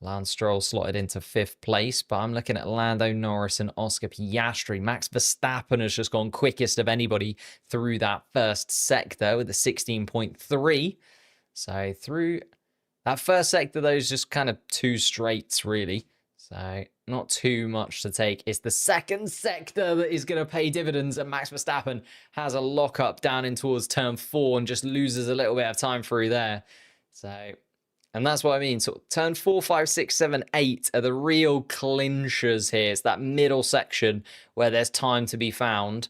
Lance Stroll slotted into 5th place, but I'm looking at Lando Norris and Oscar Piastri. Max Verstappen has just gone quickest of anybody through that first sector with a 16.3. So through that first sector, those just kind of 2 straights, really. So not too much to take. It's the second sector that is going to pay dividends, and Max Verstappen has a lockup down in towards turn 4 and just loses a little bit of time through there. So... and that's what I mean. So turn 4, 5, 6, 7, 8 are the real clinchers here. It's that middle section where there's time to be found.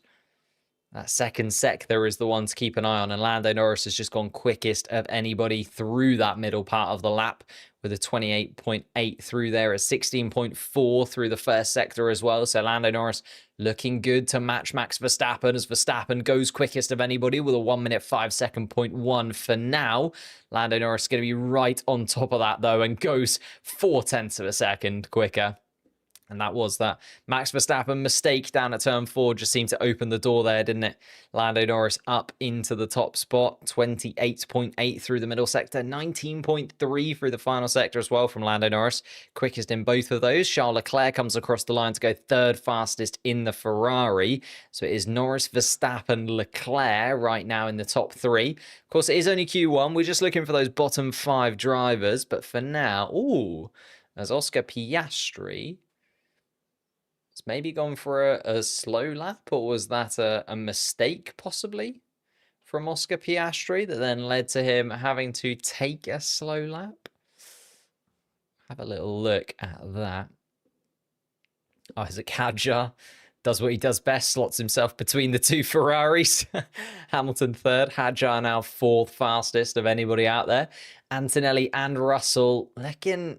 That second sector is the one to keep an eye on. And Lando Norris has just gone quickest of anybody through that middle part of the lap with a 28.8 through there, a 16.4 through the first sector as well. So Lando Norris looking good to match Max Verstappen as Verstappen goes quickest of anybody with a 1 minute 5 second 0.1 for now. Lando Norris is going to be right on top of that though and goes 0.4 of a second quicker. And that was that Max Verstappen mistake down at turn 4 just seemed to open the door there, didn't it? Lando Norris up into the top spot, 28.8 through the middle sector, 19.3 through the final sector as well from Lando Norris. Quickest in both of those. Charles Leclerc comes across the line to go 3rd fastest in the Ferrari. So it is Norris, Verstappen, Leclerc right now in the top 3. Of course, it is only Q1. We're just looking for those bottom 5 drivers. But for now, there's Oscar Piastri. It's maybe gone for a slow lap, or was that a mistake possibly from Oscar Piastri that then led to him having to take a slow lap? Have a little look at that. Isaac Hadjar does what he does best, slots himself between the 2 Ferraris. Hamilton 3rd, Hadjar now 4th fastest of anybody out there. Antonelli and Russell looking,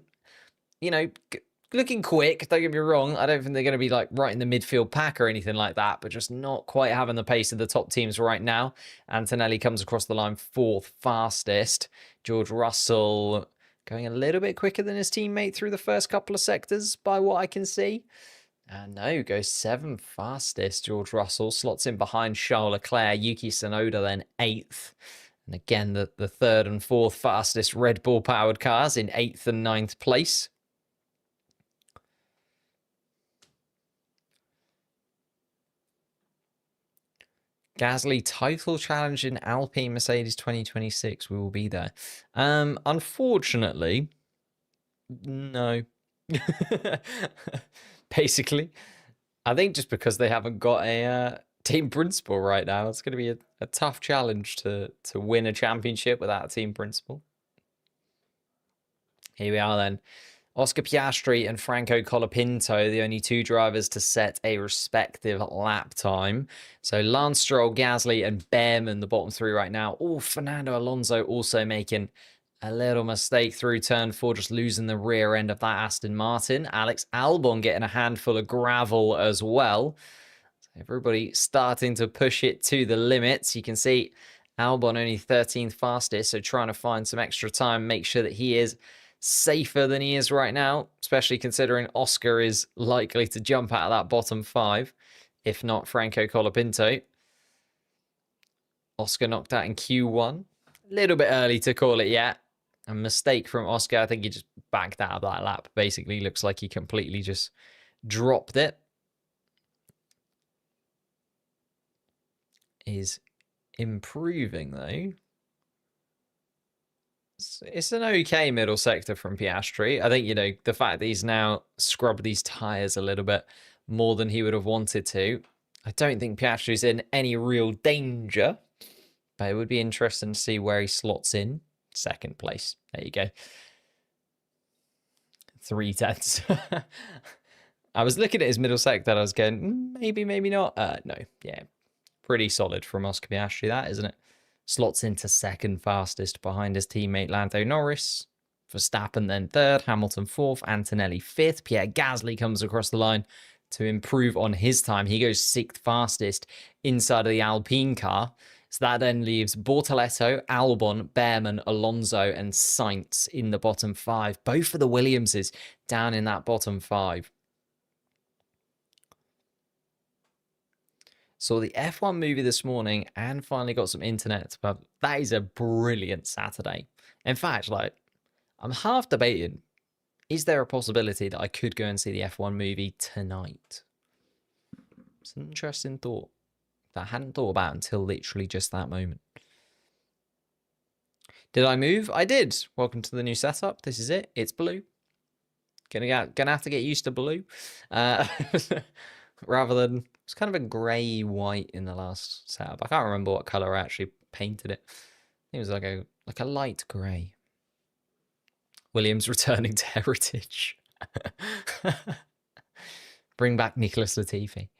looking quick, don't get me wrong. I don't think they're going to be like right in the midfield pack or anything like that, but just not quite having the pace of the top teams right now. Antonelli comes across the line 4th fastest. George Russell going a little bit quicker than his teammate through the first couple of sectors by what I can see. And no, goes 7th fastest. George Russell slots in behind Charles Leclerc, Yuki Tsunoda then 8th. And again, the 3rd and 4th fastest Red Bull powered cars in 8th and 9th place. Gasly title challenge in Alpine Mercedes 2026. We will be there. Unfortunately, no. Basically, I think just because they haven't got a team principal right now, it's going to be a tough challenge to win a championship without a team principal. Here we are then. Oscar Piastri and Franco Colapinto, the only 2 drivers to set a respective lap time. So Lance Stroll, Gasly, and Behrman, the bottom 3 right now. Fernando Alonso also making a little mistake through turn 4, just losing the rear end of that Aston Martin. Alex Albon getting a handful of gravel as well. So everybody starting to push it to the limits. You can see Albon only 13th fastest, so trying to find some extra time, make sure that he is safer than he is right now, especially considering Oscar is likely to jump out of that bottom 5, if not Franco Colapinto. Oscar knocked out in Q1. A little bit early to call it yet. A mistake from Oscar. I think he just backed out of that lap. Basically, looks like he completely just dropped it. Is improving, though. It's an okay middle sector from Piastri. I think, you know, the fact that he's now scrubbed these tyres a little bit more than he would have wanted to. I don't think Piastri's in any real danger. But it would be interesting to see where he slots in. Second place. There you go. 3/10. I was looking at his middle sector. I was going, maybe, maybe not. No, yeah. Pretty solid from Oscar Piastri, that, isn't it? Slots into second fastest behind his teammate Lando Norris. Verstappen then third. Hamilton fourth. Antonelli fifth. Pierre Gasly comes across the line to improve on his time. He goes sixth fastest inside of the Alpine car. So that then leaves Bortoleto, Albon, Behrman, Alonso, and Sainz in the bottom 5. Both for the Williamses down in that bottom 5. Saw the F1 movie this morning and finally got some internet. But that is a brilliant Saturday. In fact, like, I'm half debating, is there a possibility that I could go and see the F1 movie tonight? It's an interesting thought that I hadn't thought about until literally just that moment. Did I move? I did. Welcome to the new setup. This is it. It's blue. Gonna have to get used to blue. Rather than, it's kind of a grey white in the last setup. I can't remember what colour I actually painted it. It was like a light grey. Williams returning to heritage. Bring back Nicholas Latifi.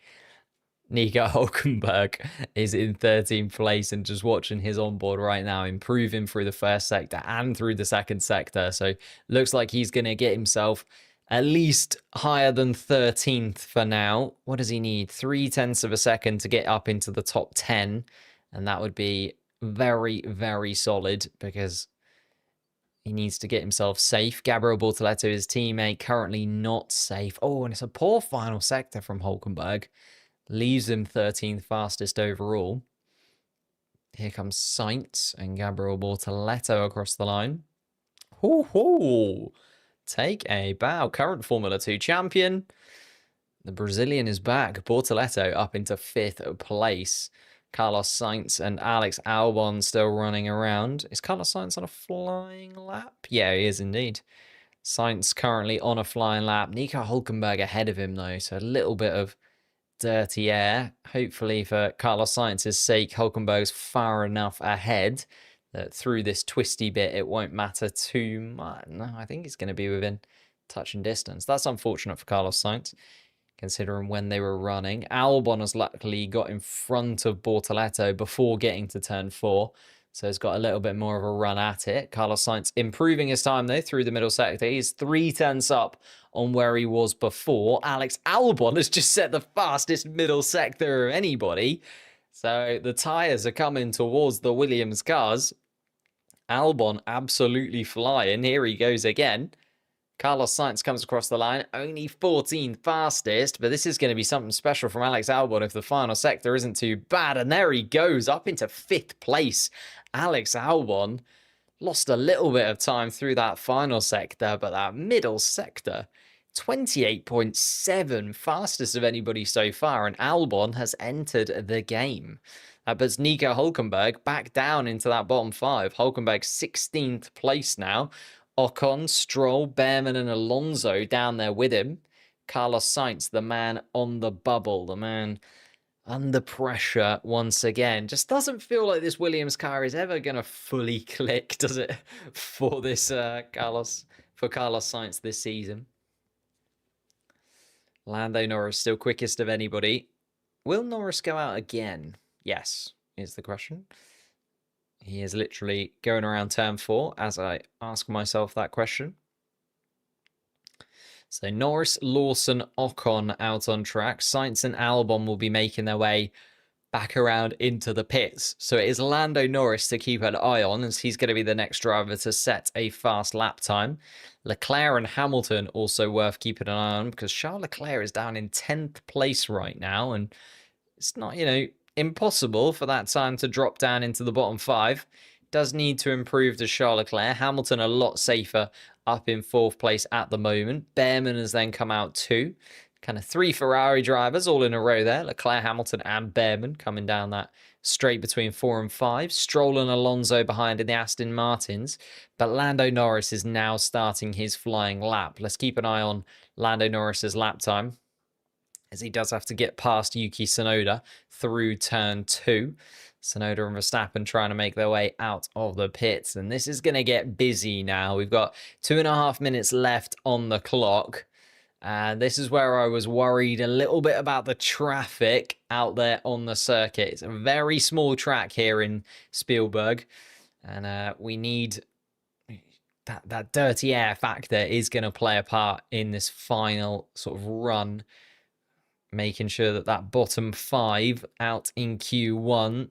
Nico Hulkenberg is in 13th place and just watching his onboard right now, improving through the first sector and through the second sector. So looks like he's going to get himself at least higher than 13th for now. What does he need? 0.3 of a second to get up into the top 10. And that would be very, very solid because he needs to get himself safe. Gabriel Bortoleto, his teammate, currently not safe. Oh, and it's a poor final sector from Hulkenberg. Leaves him 13th fastest overall. Here comes Sainz and Gabriel Bortoleto across the line. Hoo-hoo! Take a bow. Current Formula 2 champion. The Brazilian is back. Bortoleto up into 5th place. Carlos Sainz and Alex Albon still running around. Is Carlos Sainz on a flying lap? Yeah, he is indeed. Sainz currently on a flying lap. Nico Hulkenberg ahead of him, though, so a little bit of dirty air. Hopefully for Carlos Sainz's sake, Hulkenberg's far enough ahead that through this twisty bit it won't matter too much. No, I think it's going to be within touch and distance. That's unfortunate for Carlos Sainz, considering when they were running. Albon has luckily got in front of Bortoleto before getting to turn 4. So he's got a little bit more of a run at it. Carlos Sainz improving his time, though, through the middle sector. He's 0.3 up on where he was before. Alex Albon has just set the fastest middle sector of anybody. So the tyres are coming towards the Williams cars. Albon absolutely flying. Here he goes again. Carlos Sainz comes across the line, only 14th fastest, but this is going to be something special from Alex Albon if the final sector isn't too bad. And there he goes, up into 5th place. Alex Albon lost a little bit of time through that final sector, but that middle sector, 28.7, fastest of anybody so far, and Albon has entered the game. That puts Nico Hulkenberg back down into that bottom 5. Hulkenberg 16th place now. Ocon, Stroll, Behrman and Alonso down there with him. Carlos Sainz, the man on the bubble, the man under pressure once again. Just doesn't feel like this Williams car is ever going to fully click, does it, for this Carlos Sainz this season. Lando Norris still quickest of anybody. Will Norris go out again? Yes, is the question. He is literally going around turn 4 as I ask myself that question. So Norris, Lawson, Ocon out on track. Sainz and Albon will be making their way back around into the pits. So it is Lando Norris to keep an eye on, as he's going to be the next driver to set a fast lap time. Leclerc and Hamilton also worth keeping an eye on, because Charles Leclerc is down in 10th place right now, and it's not, impossible for that time to drop down into the bottom 5. Does need to improve to Charles Leclerc. Hamilton a lot safer up in 4th place at the moment. Behrman has then come out too. Kind of 3 Ferrari drivers all in a row there. Leclerc, Hamilton and Behrman coming down that straight between 4 and 5. Stroll and Alonso behind in the Aston Martins. But Lando Norris is now starting his flying lap. Let's keep an eye on Lando Norris's lap time, as he does have to get past Yuki Tsunoda through turn 2. Tsunoda and Verstappen trying to make their way out of the pits. And this is going to get busy now. We've got 2.5 minutes left on the clock. And this is where I was worried a little bit about the traffic out there on the circuit. It's a very small track here in Spielberg. And we need that dirty air factor is going to play a part in this final sort of run, making sure that that bottom 5 out in Q1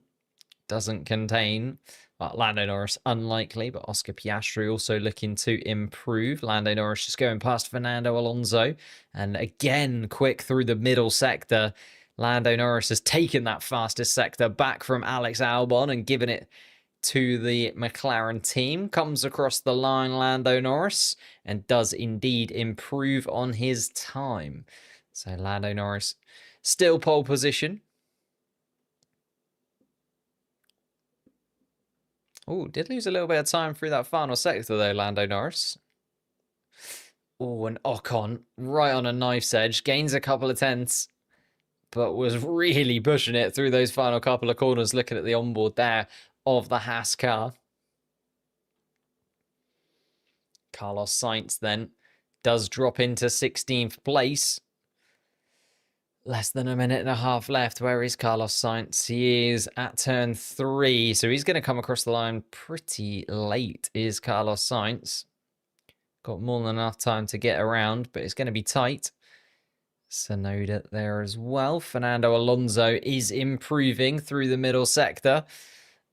doesn't contain, well, Lando Norris unlikely, but Oscar Piastri also looking to improve. Lando Norris just going past Fernando Alonso, and again quick through the middle sector. Lando Norris has taken that fastest sector back from Alex Albon and given it to the McLaren team. Comes across the line, Lando Norris, and does indeed improve on his time. So Lando Norris still pole position. Oh, did lose a little bit of time through that final sector though, Lando Norris. Oh, and Ocon right on a knife's edge. Gains a couple of tenths, but was really pushing it through those final couple of corners, looking at the onboard there of the Haas car. Carlos Sainz then does drop into 16th place. Less than a minute and a half left. Where is Carlos Sainz? He is at turn 3, so he's going to come across the line pretty late, is Carlos Sainz. Got more than enough time to get around, but it's going to be tight. Tsunoda there as well. Fernando Alonso is improving through the middle sector.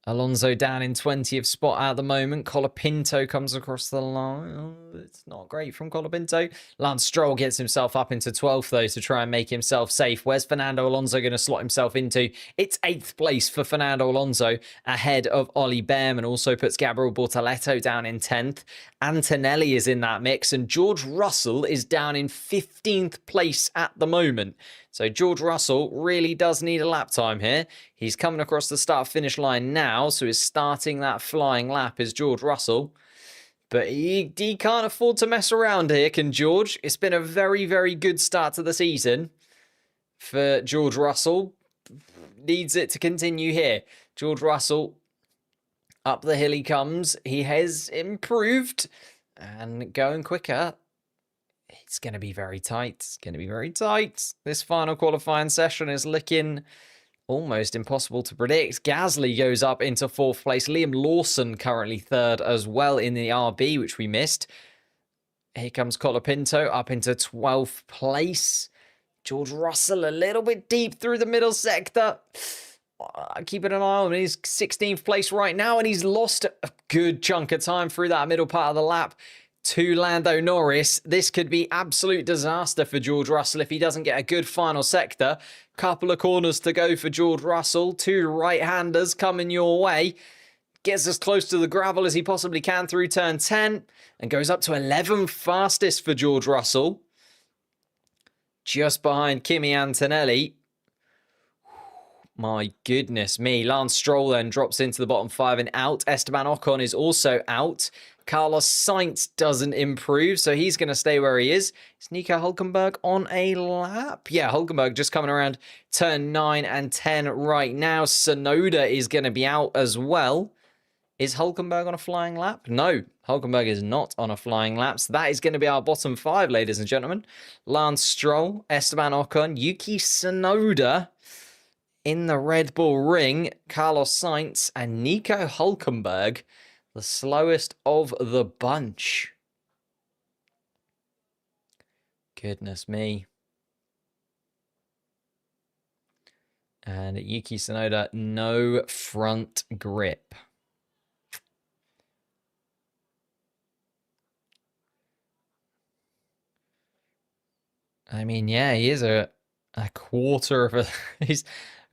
Alonso down in 20th spot at the moment. Colapinto comes across the line. Oh, it's not great from Colapinto. Lance Stroll gets himself up into 12th, though, to try and make himself safe. Where's Fernando Alonso going to slot himself into? It's 8th place for Fernando Alonso, ahead of Ollie Behrman. Also puts Gabriel Bortoleto down in 10th. Antonelli is in that mix, and George Russell is down in 15th place at the moment. So George Russell really does need a lap time here. He's coming across the start-finish line now, so he's starting that flying lap is George Russell. But he can't afford to mess around here, can George? It's been a very, very good start to the season for George Russell. Needs it to continue here. George Russell, up the hill he comes. He has improved and going quicker. It's going to be very tight. It's going to be very tight. This final qualifying session is looking almost impossible to predict. Gasly goes up into 4th place. Liam Lawson currently 3rd as well in the RB, which we missed. Here comes Colapinto up into 12th place. George Russell a little bit deep through the middle sector. Keeping an eye on him. He's 16th place right now, and he's lost a good chunk of time through that middle part of the lap to Lando Norris. This could be absolute disaster for George Russell if he doesn't get a good final sector. Couple of corners to go for George Russell. 2 right-handers coming your way. Gets as close to the gravel as he possibly can through turn 10 and goes up to 11th fastest for George Russell. Just behind Kimi Antonelli. My goodness me. Lance Stroll then drops into the bottom 5 and out. Esteban Ocon is also out. Carlos Sainz doesn't improve, so he's going to stay where he is. Is Nico Hülkenberg on a lap? Yeah, Hülkenberg just coming around turn 9 and 10 right now. Tsunoda is going to be out as well. Is Hülkenberg on a flying lap? No, Hülkenberg is not on a flying lap. So that is going to be our bottom 5, ladies and gentlemen. Lance Stroll, Esteban Ocon, Yuki Tsunoda in the Red Bull ring, Carlos Sainz and Nico Hülkenberg, the slowest of the bunch. Goodness me. And Yuki Tsunoda, no front grip. I mean, yeah, he is a quarter of a he's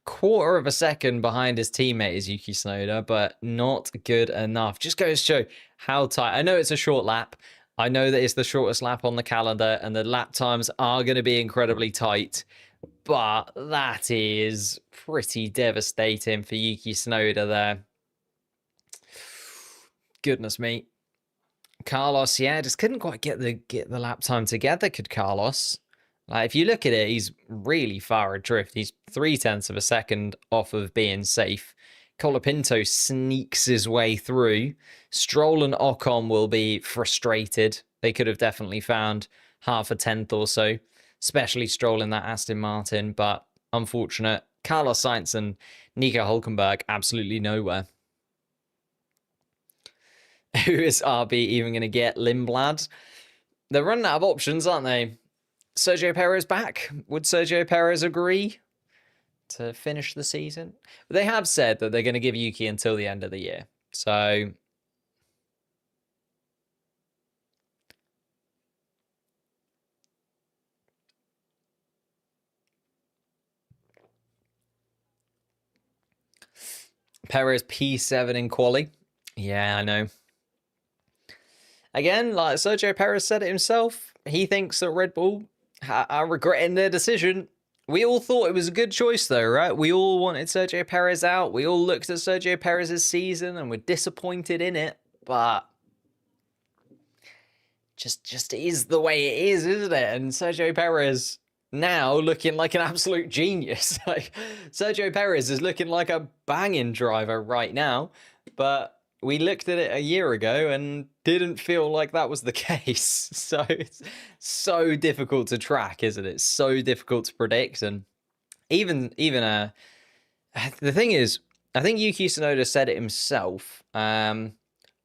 quarter of a second behind his teammate is Yuki Tsunoda, but not good enough. Just goes to show how tight. I know it's a short lap. I know that it's the shortest lap on the calendar, and the lap times are going to be incredibly tight. But that is pretty devastating for Yuki Tsunoda there. Goodness me. Carlos, yeah, just couldn't quite get the lap time together, could Carlos? Like, if you look at it, he's really far adrift. He's 0.3 of a second off of being safe. Colapinto sneaks his way through. Stroll and Ocon will be frustrated. They could have definitely found half a tenth or so, especially Stroll in that Aston Martin, but unfortunate. Carlos Sainz and Nico Hulkenberg absolutely nowhere. Who is RB even going to get? Lindblad? They're running out of options, aren't they? Sergio Perez back. Would Sergio Perez agree to finish the season? They have said that they're going to give Yuki until the end of the year. So Perez P7 in quali. Yeah, I know. Again, like Sergio Perez said it himself, he thinks that Red Bull are regretting their decision. We all thought it was a good choice, though, right? We all wanted Sergio Perez out. We all looked at Sergio Perez's season and were disappointed in it. But just is the way it is, isn't it? And Sergio Perez now looking like an absolute genius. Like, Sergio Perez is looking like a banging driver right now. But we looked at it a year ago and didn't feel like that was the case. So it's so difficult to track, isn't it? So difficult to predict. And even the thing is, I think Yuki Tsunoda said it himself a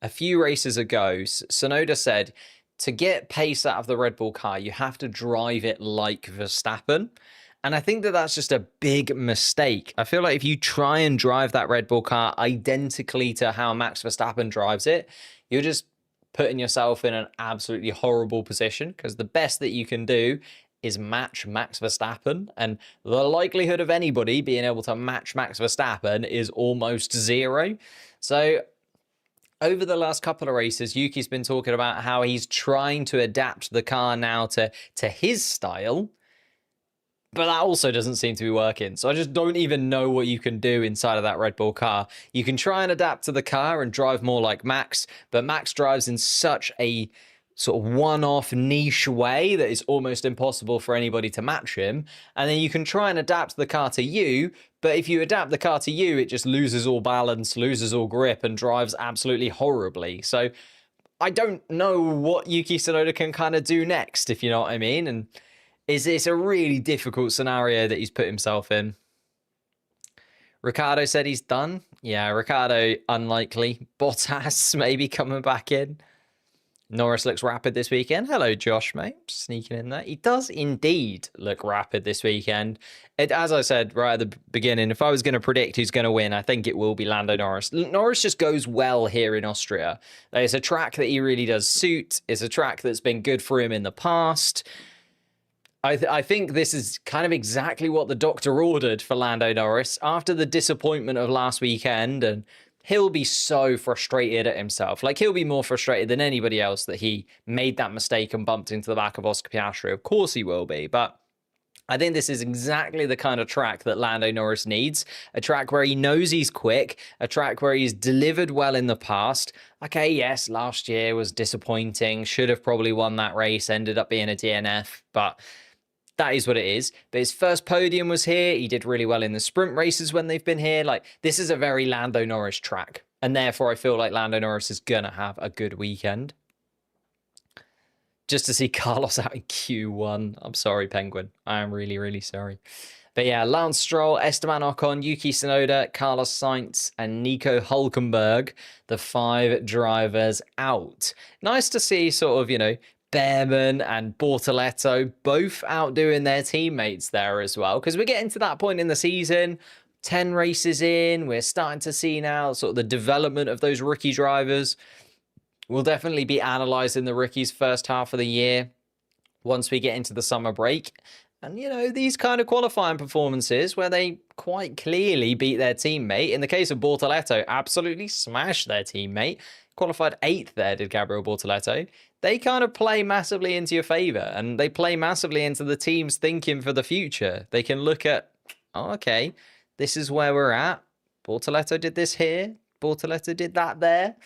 few races ago. Tsunoda said, to get pace out of the Red Bull car, you have to drive it like Verstappen. And I think that that's just a big mistake. I feel like if you try and drive that Red Bull car identically to how Max Verstappen drives it, you're just putting yourself in an absolutely horrible position, because the best that you can do is match Max Verstappen. And the likelihood of anybody being able to match Max Verstappen is almost zero. So over the last couple of races, Yuki's been talking about how he's trying to adapt the car now to his style. But that also doesn't seem to be working. So I just don't even know what you can do inside of that Red Bull car. You can try and adapt to the car and drive more like Max, but Max drives in such a sort of one-off niche way that it's almost impossible for anybody to match him. And then you can try and adapt the car to you, but if you adapt the car to you, it just loses all balance, loses all grip, and drives absolutely horribly. So I don't know what Yuki Tsunoda can kind of do next, if you know what I mean. And it's a really difficult scenario that he's put himself in. Ricardo said he's done. Yeah, Ricardo, unlikely. Bottas maybe coming back in. Norris looks rapid this weekend. Hello, Josh, mate. Sneaking in there. He does indeed look rapid this weekend. As I said right at the beginning, if I was going to predict who's going to win, I think it will be Lando Norris. Norris just goes well here in Austria. It's a track that he really does suit. It's a track that's been good for him in the past. I think this is kind of exactly what the doctor ordered for Lando Norris after the disappointment of last weekend, and he'll be so frustrated at himself. Like, he'll be more frustrated than anybody else that he made that mistake and bumped into the back of Oscar Piastri. Of course he will be, but I think this is exactly the kind of track that Lando Norris needs. A track where he knows he's quick, a track where he's delivered well in the past. Okay, yes, last year was disappointing, should have probably won that race, ended up being a DNF, but that is what it is. But his first podium was here. He did really well in the sprint races when they've been here. Like, this is a very Lando Norris track. And therefore, I feel like Lando Norris is going to have a good weekend. Just to see Carlos out in Q1. I'm sorry, Penguin. I am really, really sorry. But yeah, Lance Stroll, Esteban Ocon, Yuki Tsunoda, Carlos Sainz, and Nico Hulkenberg, the 5 drivers out. Nice to see sort of, you know, Behrman and Bortoletto both outdoing their teammates there as well, because we're getting to that point in the season 10 races in, we're starting to see now sort of the development of those rookie drivers. We'll definitely be analysing the rookies first half of the year once we get into the summer break. And, you know, these kind of qualifying performances where they quite clearly beat their teammate. In the case of Bortoleto, absolutely smashed their teammate. Qualified 8th there, did Gabriel Bortoleto. They kind of play massively into your favour, and they play massively into the team's thinking for the future. They can look at, oh, okay, this is where we're at. Bortoleto did this here. Bortoleto did that there.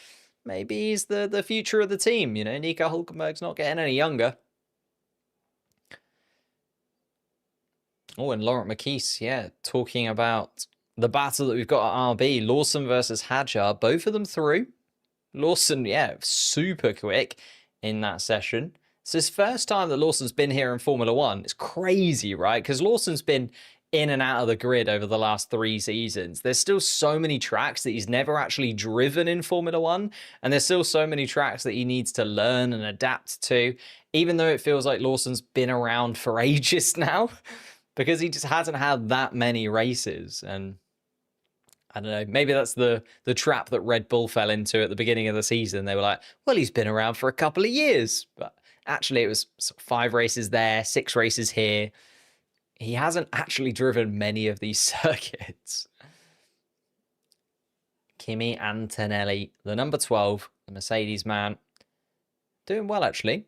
Maybe he's the future of the team. You know, Nico Hulkenberg's not getting any younger. Oh, and Laurent Marquis, yeah, talking about the battle that we've got at RB, Lawson versus Hadjar, both of them through. Lawson, yeah, super quick in that session. It's his first time that Lawson's been here in Formula One. It's crazy, right? Because Lawson's been in and out of the grid over the last 3 seasons. There's still so many tracks that he's never actually driven in Formula One, and there's still so many tracks that he needs to learn and adapt to, even though it feels like Lawson's been around for ages now. Because he just hasn't had that many races. And I don't know, maybe that's the trap that Red Bull fell into at the beginning of the season. They were like, well, he's been around for a couple of years. But actually, it was 5 races there, 6 races here. He hasn't actually driven many of these circuits. Kimi Antonelli, the number 12, the Mercedes man. Doing well, actually.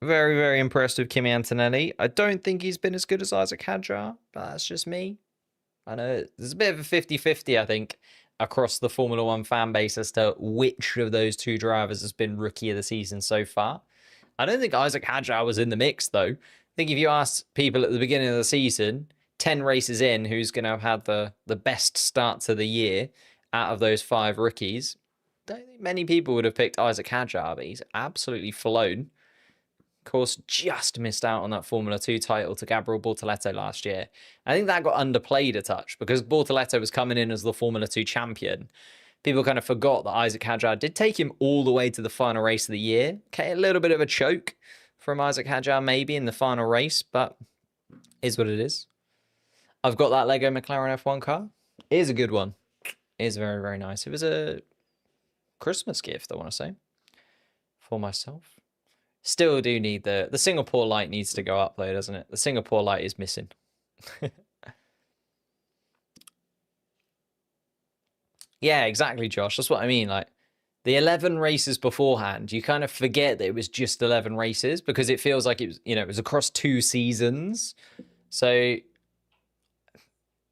Very, very impressed with Kimi Antonelli. I don't think he's been as good as Isaac Hadjar, but that's just me. I know there's a bit of a 50-50, I think, across the Formula One fan base as to which of those 2 drivers has been rookie of the season so far. I don't think Isaac Hadjar was in the mix, though. I think if you asked people at the beginning of the season, 10 races in, who's going to have had the best start to the year out of those 5 rookies, I don't think many people would have picked Isaac Hadjar, but he's absolutely flown. Course, just missed out on that Formula 2 title to Gabriel Bortoleto last year. I think that got underplayed a touch because Bortoleto was coming in as the Formula 2 champion. People kind of forgot that Isaac Hadjar did take him all the way to the final race of the year. Okay, a little bit of a choke from Isaac Hadjar maybe in the final race, but is what it is. I've got that Lego McLaren F1 car. It is a good one. It is very, very nice. It was a Christmas gift, I want to say, for myself. Still do need the Singapore light needs to go up though, doesn't it? The Singapore light is missing. Yeah, exactly, Josh. That's what I mean. Like the 11 races beforehand, you kind of forget that it was just 11 races because it feels like it was, you know, it was across 2 seasons. So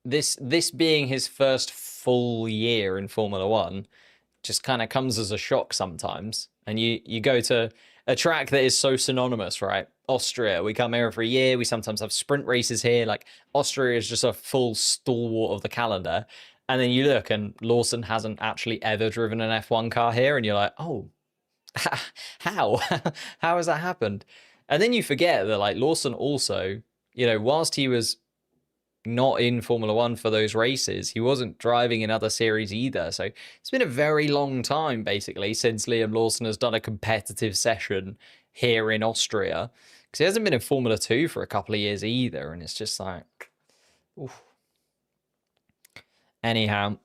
this being his first full year in Formula One just kind of comes as a shock sometimes. And you go to a track that is so synonymous, right? Austria, we come here every year. We sometimes have sprint races here. Like Austria is just a full stalwart of the calendar. And then you look and Lawson hasn't actually ever driven an F1 car here. And you're like, oh, how? How has that happened? And then you forget that like Lawson also, you know, whilst he was not in Formula One for those races, he wasn't driving in other series either. So it's been a very long time, basically, since Liam Lawson has done a competitive session here in Austria. Because he hasn't been in Formula 2 for a couple of years either. And it's just like, oof. Anyhow,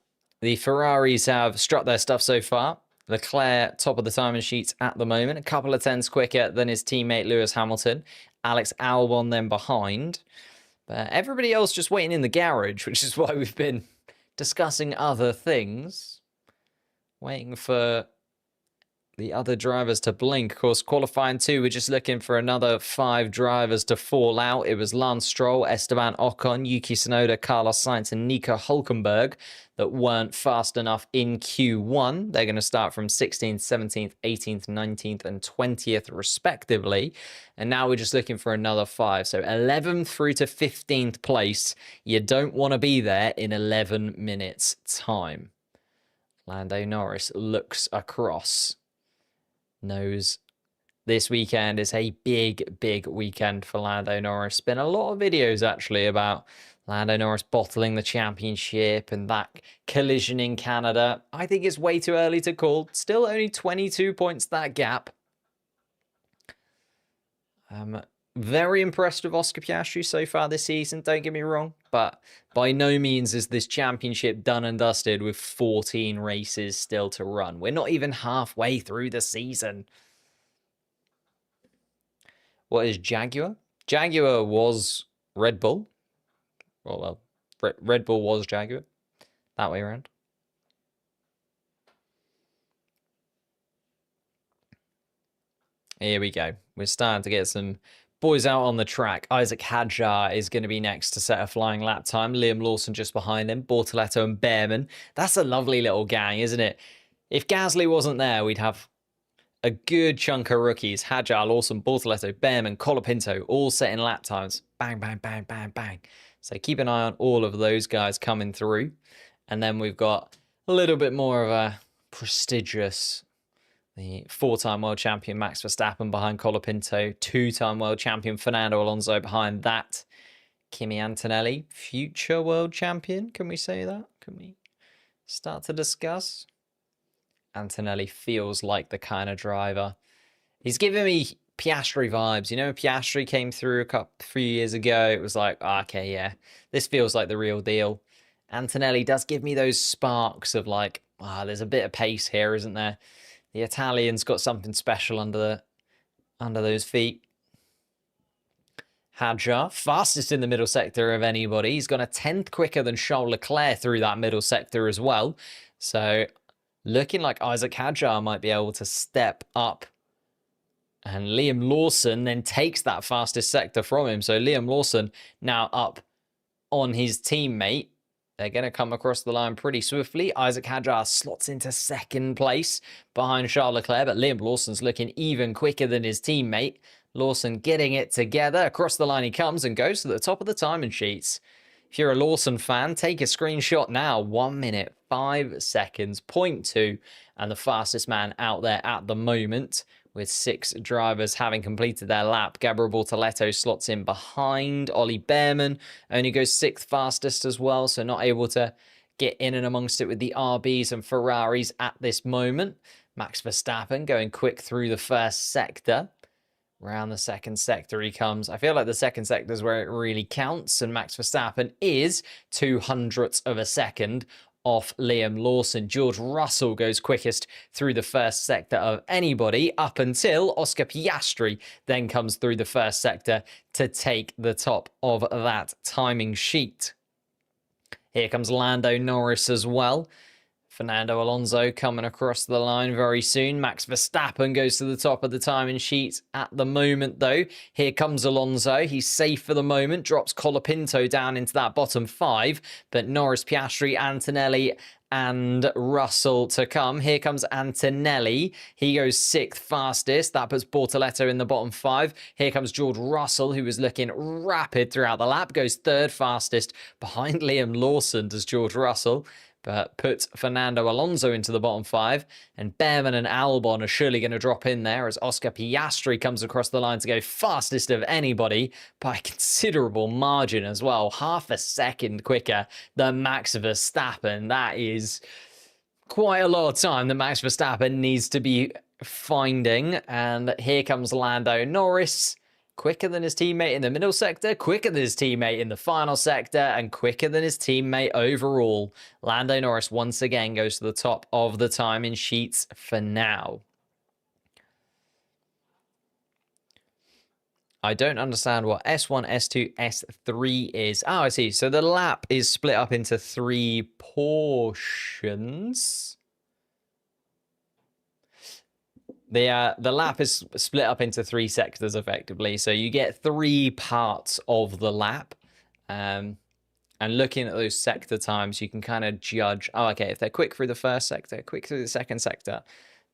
the Ferraris have struck their stuff so far. Leclerc, top of the timing sheets at the moment. A couple of tenths quicker than his teammate Lewis Hamilton. Alex Albon then behind. But everybody else just waiting in the garage, which is why we've been discussing other things. Waiting for the other drivers to blink. Of course, qualifying 2, we're just looking for another 5 drivers to fall out. It was Lance Stroll, Esteban Ocon, Yuki Tsunoda, Carlos Sainz, and Nico Hulkenberg that weren't fast enough in Q1. They're going to start from 16th, 17th, 18th, 19th, and 20th, respectively. And now we're just looking for another 5. So 11th through to 15th place. You don't want to be there in 11 minutes' time. Lando Norris looks across. Knows this weekend is a big, big weekend for Lando Norris. Been a lot of videos actually about Lando Norris bottling the championship and that collision in Canada. I think it's way too early to call. Still only 22 points that gap. Very impressed with Oscar Piastri so far this season, don't get me wrong, but by no means is this championship done and dusted with 14 races still to run. We're not even halfway through the season. What is Jaguar? Jaguar was Red Bull. Well, Red Bull was Jaguar. That way around. Here we go. We're starting to get some boys out on the track. Isaac Hadjar is going to be next to set a flying lap time. Liam Lawson just behind him. Bortoletto and Behrman. That's a lovely little gang, isn't it? If Gasly wasn't there, we'd have a good chunk of rookies. Hadjar, Lawson, Bortoletto, Behrman, Colapinto, all setting lap times. Bang, bang, bang, bang, bang. So keep an eye on all of those guys coming through. And then we've got a little bit more of a prestigious... The 4-time world champion Max Verstappen behind Colapinto, 2-time world champion Fernando Alonso behind that. Kimi Antonelli, future world champion. Can we say that? Can we start to discuss? Antonelli feels like the kind of driver. He's giving me Piastri vibes. You know, Piastri came through a few years ago. It was like, oh, okay, yeah, this feels like the real deal. Antonelli does give me those sparks of like, there's a bit of pace here, isn't there? The Italian's got something special under those feet. Hadjar, fastest in the middle sector of anybody. He's gone a 10th quicker than Charles Leclerc through that middle sector as well. So looking like Isaac Hadjar might be able to step up. And Liam Lawson then takes that fastest sector from him. So Liam Lawson now up on his teammate. They're going to come across the line pretty swiftly. Isaac Hadjar slots into second place behind Charles Leclerc, but Liam Lawson's looking even quicker than his teammate. Lawson getting it together. Across the line he comes and goes to the top of the timing sheets. If you're a Lawson fan, take a screenshot now. 1 minute, 5 seconds, 0.2, and the fastest man out there at the moment, with 6 drivers having completed their lap. Gabriel Bortoletto slots in behind. Ollie Behrman only goes 6th fastest as well, so not able to get in and amongst it with the RBs and Ferraris at this moment. Max Verstappen going quick through the first sector. Around the second sector he comes. I feel like the second sector is where it really counts, and Max Verstappen is 0.02 of a second off Liam Lawson. George Russell goes quickest through the first sector of anybody up until Oscar Piastri then comes through the first sector to take the top of that timing sheet. Here comes Lando Norris as well. Fernando Alonso coming across the line very soon. Max Verstappen goes to the top of the timing sheet at the moment, though. Here comes Alonso. He's safe for the moment. Drops Colapinto down into that bottom 5. But Norris, Piastri, Antonelli, and Russell to come. Here comes Antonelli. He goes 6th fastest. That puts Bortoletto in the bottom 5. Here comes George Russell, who was looking rapid throughout the lap. Goes 3rd fastest. Behind Liam Lawson does George Russell, but puts Fernando Alonso into the bottom 5. And Behrman and Albon are surely going to drop in there as Oscar Piastri comes across the line to go fastest of anybody by a considerable margin as well. Half a second quicker than Max Verstappen. That is quite a lot of time that Max Verstappen needs to be finding. And here comes Lando Norris. Quicker than his teammate in the middle sector, quicker than his teammate in the final sector, and quicker than his teammate overall. Lando Norris once again goes to the top of the timing sheets for now. I don't understand what S1, S2, S3 is. Oh, I see. So the lap is split up into 3 portions. The lap is split up into 3 sectors, effectively. So you get 3 parts of the lap. And looking at those sector times, you can kind of judge, oh, okay, if they're quick through the first sector, quick through the second sector,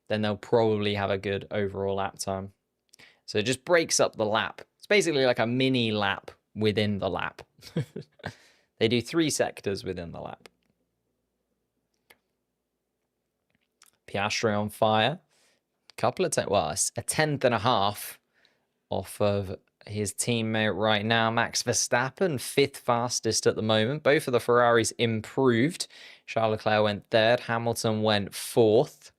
then they'll probably have a good overall lap time. So it just breaks up the lap. It's basically like a mini lap within the lap. They do 3 sectors within the lap. Piastri on fire. Couple of well, a 10th and a half off of his teammate right now. Max Verstappen, 5th fastest at the moment. Both of the Ferraris improved. Charles Leclerc went 3rd. Hamilton went 4th.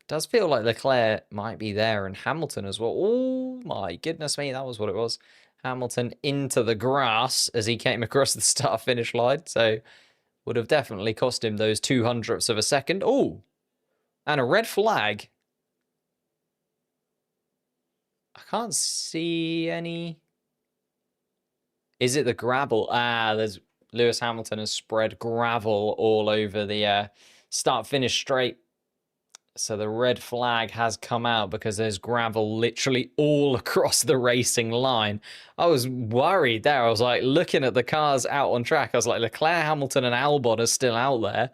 Does feel like Leclerc might be there and Hamilton as well. Oh my goodness me, that was what it was. Hamilton into the grass as he came across the start-finish line. So would have definitely cost him those 200ths of a second. Oh, and a red flag. I can't see any. Is it the gravel? Ah, there's Lewis Hamilton has spread gravel all over the start-finish straight. So the red flag has come out because there's gravel literally all across the racing line. I was worried there. I was like looking at the cars out on track. I was like, Leclerc, Hamilton, and Albon are still out there,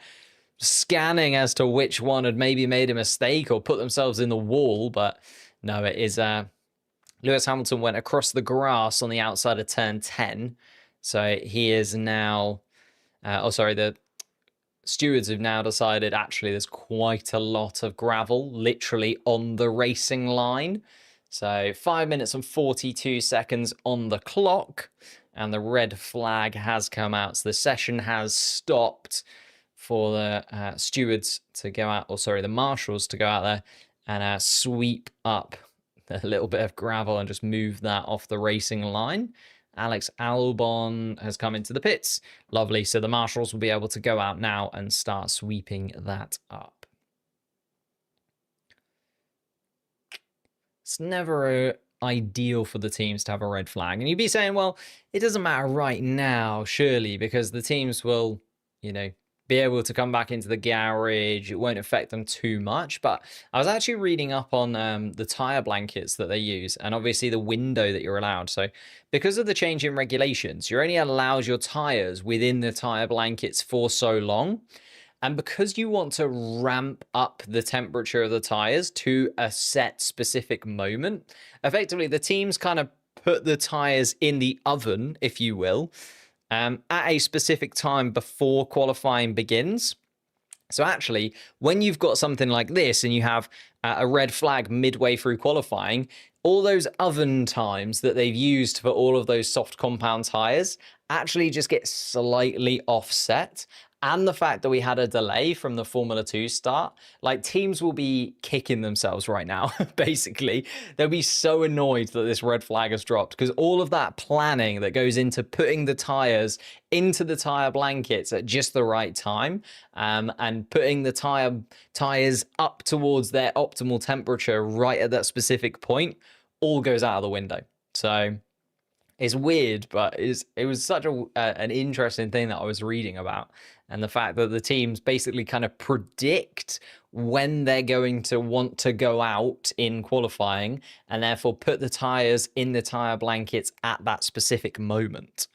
scanning as to which one had maybe made a mistake or put themselves in the wall. But no, it is Lewis Hamilton went across the grass on the outside of turn 10. So he is now, the stewards have now decided actually there's quite a lot of gravel literally on the racing line. So 5 minutes and 42 seconds on the clock, and the red flag has come out. So the session has stopped for the stewards to go out, the marshals to go out there and sweep up a little bit of gravel and just move that off the racing line. Alex Albon has come into the pits. Lovely. So the marshals will be able to go out now and start sweeping that up. It's never ideal for the teams to have a red flag. And you'd be saying, well, it doesn't matter right now, surely, because the teams will, be able to come back into the garage. It won't affect them too much. But I was actually reading up on the tire blankets that they use, and obviously the window that you're allowed. So because of the change in regulations, you're only allowed your tires within the tire blankets for so long. And because you want to ramp up the temperature of the tires to a set specific moment, effectively the teams kind of put the tires in the oven, if you will, at a specific time before qualifying begins. So actually, when you've got something like this and you have a red flag midway through qualifying, all those oven times that they've used for all of those soft compound tires actually just get slightly offset. And the fact that we had a delay from the Formula 2 start, like teams will be kicking themselves right now, basically. They'll be so annoyed that this red flag has dropped because all of that planning that goes into putting the tires into the tire blankets at just the right time and putting the tires up towards their optimal temperature right at that specific point all goes out of the window. So it's weird, but it was such an interesting thing that I was reading about. And the fact that the teams basically kind of predict when they're going to want to go out in qualifying and therefore put the tires in the tire blankets at that specific moment.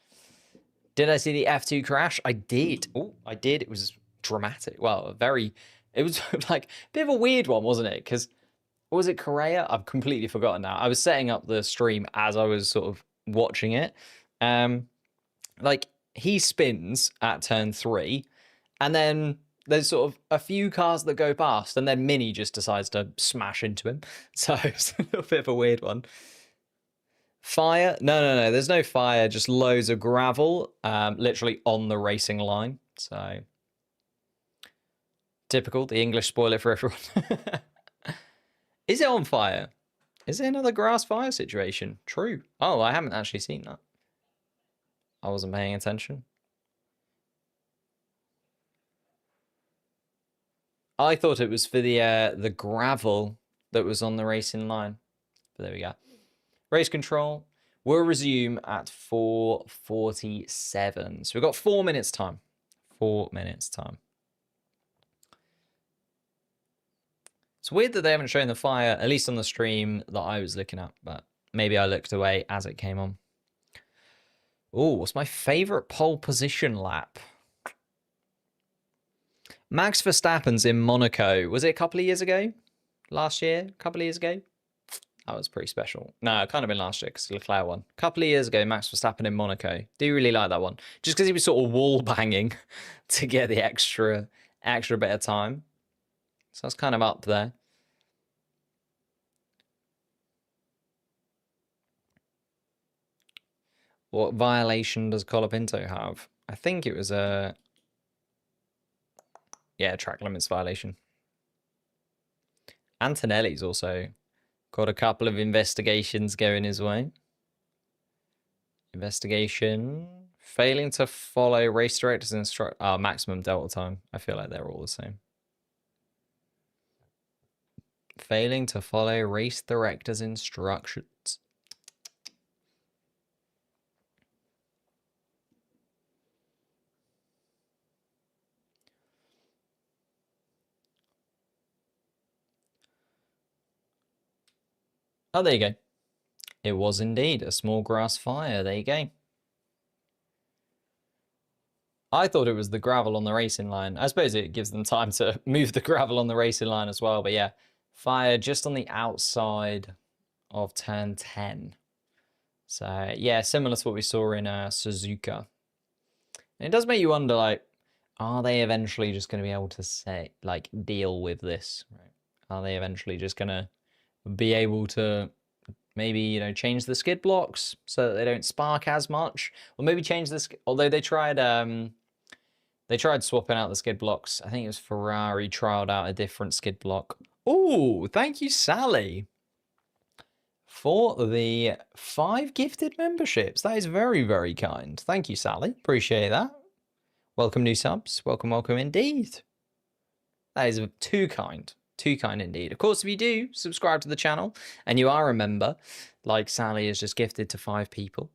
Did I see the F2 crash? I did. Oh, I did. It was dramatic. Well, it was like a bit of a weird one, wasn't it? Because was it Correa? I've completely forgotten now. I was setting up the stream as I was sort of watching it. Like he spins at turn 3 and then there's sort of a few cars that go past and then Mini just decides to smash into him. So it's a little bit of a weird one. Fire? No, there's no fire, just loads of gravel literally on the racing line. So typical, the English spoil it for everyone. Is it on fire? Is it another grass fire situation? True. Oh, I haven't actually seen that. I wasn't paying attention. I thought it was for the gravel that was on the racing line. But there we go. Race control will resume at 4:47. So we've got 4 minutes time. 4 minutes time. It's weird that they haven't shown the fire, at least on the stream that I was looking at, but maybe I looked away as it came on. Oh, what's my favorite pole position lap? Max Verstappen's in Monaco. Was it a couple of years ago? Last year? A couple of years ago? That was pretty special. No, it can't have been last year because Leclerc won. A couple of years ago, Max Verstappen in Monaco. Do you really like that one? Just because he was sort of wall banging to get the extra bit of time. So that's kind of up there. What violation does Colapinto have? I think it was a track limits violation. Antonelli's also got a couple of investigations going his way. Investigation. Failing to follow race director's maximum delta time. I feel like they're all the same. Failing to follow race director's instructions. Oh, there you go. It was indeed a small grass fire. There you go. I thought it was the gravel on the racing line. I suppose it gives them time to move the gravel on the racing line as well. But yeah, fire just on the outside of turn 10. So yeah, similar to what we saw in Suzuka. And it does make you wonder, like, are they eventually just going to be able to say, like, deal with this? Right? Are they eventually just going to be able to maybe, you know, change the skid blocks so that they don't spark as much? Or maybe change this, although they tried swapping out the skid blocks. I think it was Ferrari trialed out a different skid block. Oh, thank you, Sally, for the 5 gifted memberships. That is very, very kind. Thank you, Sally. Appreciate that. Welcome, new subs. Welcome, welcome indeed. That is too kind. Too kind indeed. Of course, if you do subscribe to the channel and you are a member, like Sally is just gifted to 5 people.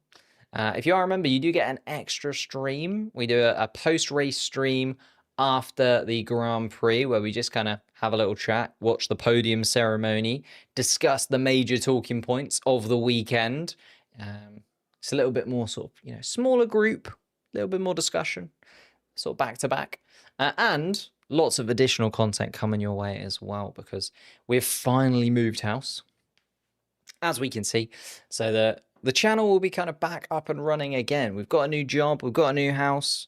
If you are a member, you do get an extra stream. We do a post-race stream after the Grand Prix where we just kind of have a little chat, watch the podium ceremony, discuss the major talking points of the weekend. It's a little bit more sort of, you know, smaller group, a little bit more discussion, sort of back to back. And lots of additional content coming your way as well because we've finally moved house, as we can see. So the channel will be kind of back up and running again. We've got a new job, we've got a new house.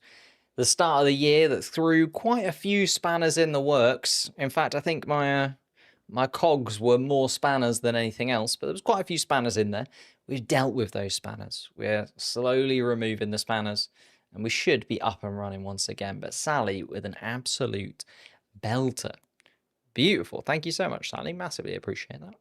The start of the year that threw quite a few spanners in the works. In fact, I think my cogs were more spanners than anything else, but there was quite a few spanners in there. We've dealt with those spanners. We're slowly removing the spanners, and we should be up and running once again. But Sally with an absolute belter. Beautiful. Thank you so much, Sally. Massively appreciate that.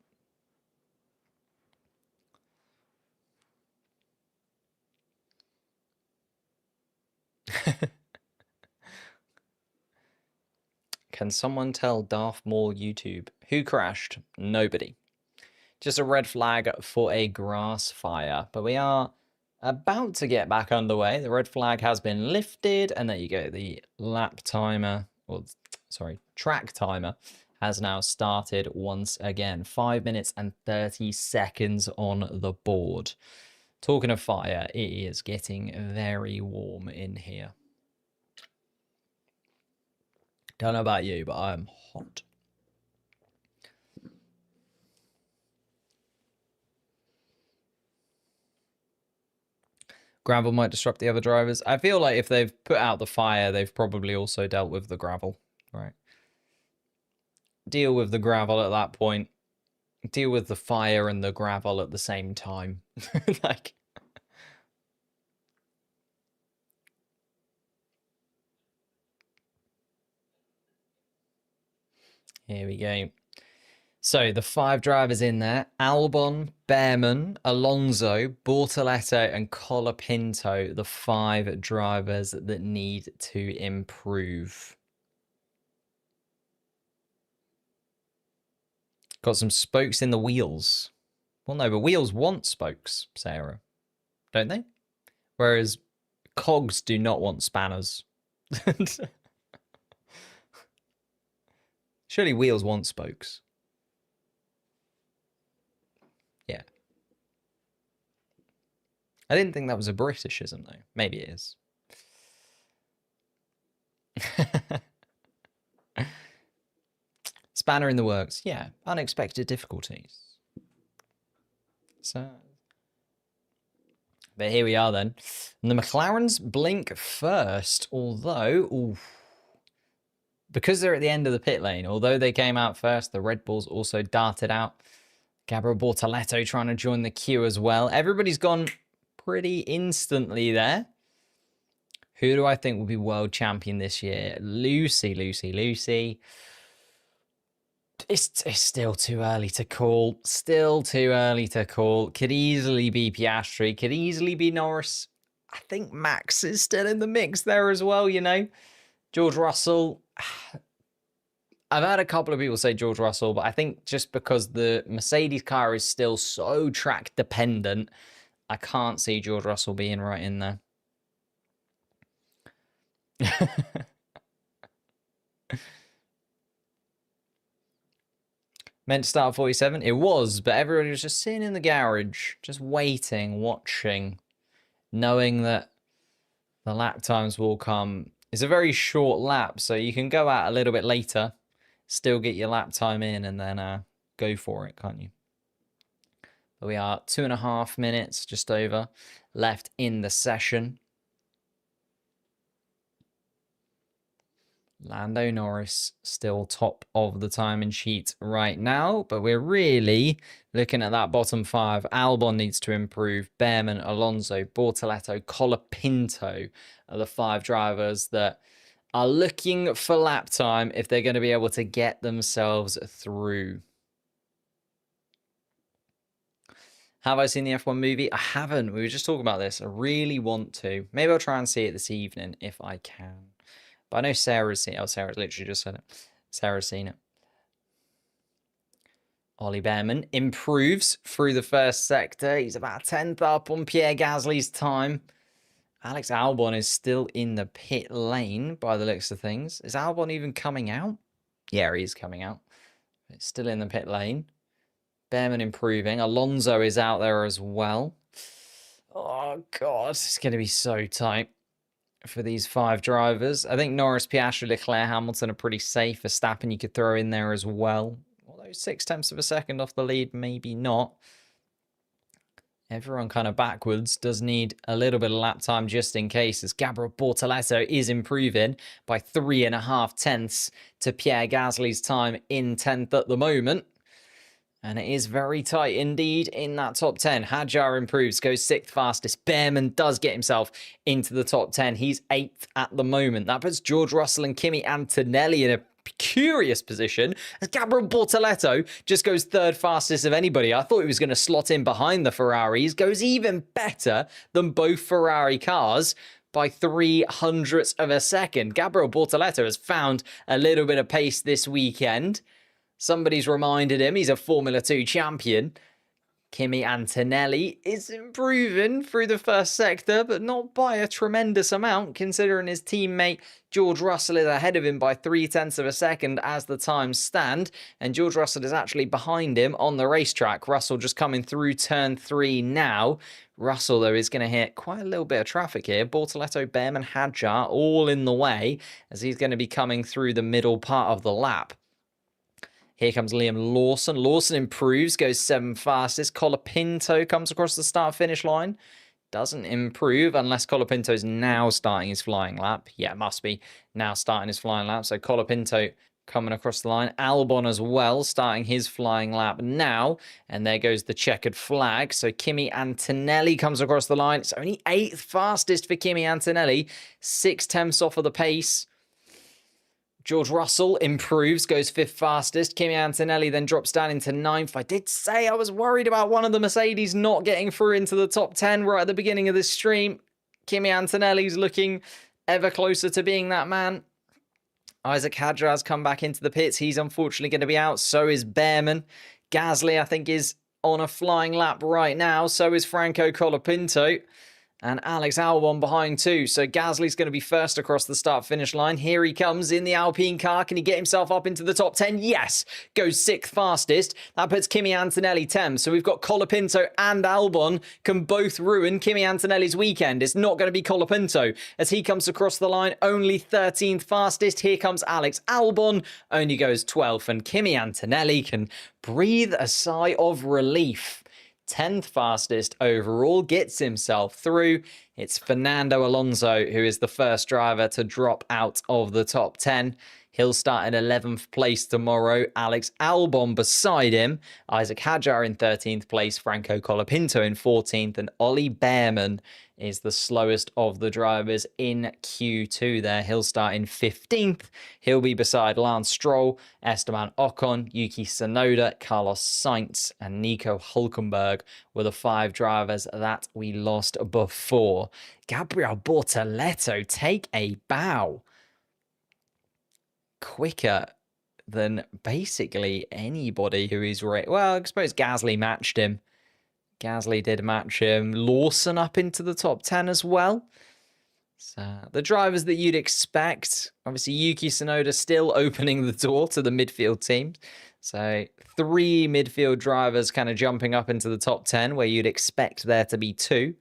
Can someone tell Darth Maul YouTube who crashed? Nobody. Just a red flag for a grass fire. But we are about to get back underway. The red flag has been lifted. And there you go. The lap timer, or sorry, track timer has now started once again. 5 minutes and 30 seconds on the board. Talking of fire, it is getting very warm in here. Don't know about you, but I'm hot. Gravel might disrupt the other drivers. I feel like if they've put out the fire, they've probably also dealt with the gravel, right? Deal with the gravel at that point. Deal with the fire and the gravel at the same time. Like, here we go. So the 5 drivers in there: Albon, Behrman, Alonso, Bortoletto, and Colapinto. The 5 drivers that need to improve. Got some spokes in the wheels. Well, no, but wheels want spokes, Sarah, don't they? Whereas cogs do not want spanners. Surely wheels want spokes. Yeah. I didn't think that was a Britishism, though. Maybe it is. Spanner in the works. Yeah. Unexpected difficulties. So, but here we are then. And the McLarens blink first, although, oof, because they're at the end of the pit lane, although they came out first, the Red Bulls also darted out. Gabriel Bortoletto trying to join the queue as well. Everybody's gone pretty instantly there. Who do I think will be world champion this year? Lucy. It's still too early to call. Still too early to call. Could easily be Piastri. Could easily be Norris. I think Max is still in the mix there as well, you know. George Russell. I've had a couple of people say George Russell, but I think just because the Mercedes car is still so track dependent, I can't see George Russell being right in there. Meant to start at 47. It was, but everybody was just sitting in the garage, just waiting, watching, knowing that the lap times will come. It's a very short lap, so you can go out a little bit later, still get your lap time in, and then go for it, can't you? But we are 2.5 minutes, just over, left in the session. Lando Norris still top of the timing sheet right now, but we're really looking at that bottom 5. Albon needs to improve. Behrman, Alonso, Bortoleto, Colapinto are the 5 drivers that are looking for lap time if they're going to be able to get themselves through. Have I seen the F1 movie? I haven't. We were just talking about this. I really want to. Maybe I'll try and see it this evening if I can. But I know Sarah's seen it. Oh, Sarah's literally just said it. Sarah's seen it. Ollie Behrman improves through the first sector. He's about 10th up on Pierre Gasly's time. Alex Albon is still in the pit lane by the looks of things. Is Albon even coming out? Yeah, he is coming out. It's still in the pit lane. Behrman improving. Alonso is out there as well. Oh, God. It's going to be so tight for these 5 drivers. I think Norris, Piastri, Leclerc, Hamilton are pretty safe. Verstappen you could throw in there as well. Although 0.6 of a second off the lead, maybe not. Everyone kind of backwards. Does need a little bit of lap time just in case, as Gabriel Bortoleto is improving by 3.5 tenths to Pierre Gasly's time in 10th at the moment. And it is very tight indeed in that top 10. Hadjar improves, goes 6th fastest. Behrman does get himself into the top 10. He's 8th at the moment. That puts George Russell and Kimi Antonelli in a curious position, as Gabriel Bortoleto just goes 3rd fastest of anybody. I thought he was going to slot in behind the Ferraris. Goes even better than both Ferrari cars by 0.03 of a second. Gabriel Bortoleto has found a little bit of pace this weekend. Somebody's reminded him he's a Formula 2 champion. Kimi Antonelli is improving through the first sector, but not by a tremendous amount, considering his teammate George Russell is ahead of him by 0.3 of a second as the times stand, and George Russell is actually behind him on the racetrack. Russell just coming through turn 3 now. Russell, though, is going to hit quite a little bit of traffic here. Bortoleto, Behrman, Hadjar, all in the way, as he's going to be coming through the middle part of the lap. Here comes Liam Lawson. Lawson improves, goes 7th fastest. Colapinto comes across the start-finish line. Doesn't improve unless Colapinto's now starting his flying lap. Yeah, it must be now starting his flying lap. So Colapinto coming across the line. Albon as well, starting his flying lap now. And there goes the checkered flag. So Kimi Antonelli comes across the line. It's only 8th fastest for Kimi Antonelli. 6/10 off of the pace. George Russell improves, goes 5th fastest. Kimi Antonelli then drops down into 9th. I did say I was worried about one of the Mercedes not getting through into the top 10 right at the beginning of this stream. Kimi Antonelli's looking ever closer to being that man. Isaac Hadjar's come back into the pits. He's unfortunately going to be out. So is Behrman. Gasly, I think, is on a flying lap right now. So is Franco Colapinto. And Alex Albon behind too. So Gasly's going to be first across the start-finish line. Here he comes in the Alpine car. Can he get himself up into the top 10? Yes. Goes 6th fastest. That puts Kimi Antonelli 10th. So we've got Colapinto and Albon can both ruin Kimi Antonelli's weekend. It's not going to be Colapinto as he comes across the line. Only 13th fastest. Here comes Alex Albon. Only goes 12th. And Kimi Antonelli can breathe a sigh of relief. 10th fastest overall, gets himself through. It's Fernando Alonso who is the first driver to drop out of the top 10. He'll start in 11th place tomorrow. Alex Albon beside him. Isaac Hadjar in 13th place. Franco Colapinto in 14th. And Ollie Behrman is the slowest of the drivers in Q2 there. He'll start in 15th. He'll be beside Lance Stroll, Esteban Ocon, Yuki Tsunoda, Carlos Sainz, and Nico Hülkenberg were the 5 drivers that we lost before. Gabriel Bortoleto, take a bow. Quicker than basically anybody who is right. Well, I suppose Gasly matched him. Gasly did match him. Lawson up into the top 10 as well. So the drivers that you'd expect. Obviously, Yuki Tsunoda still opening the door to the midfield teams. So 3 midfield drivers kind of jumping up into the top 10 where you'd expect there to be 2.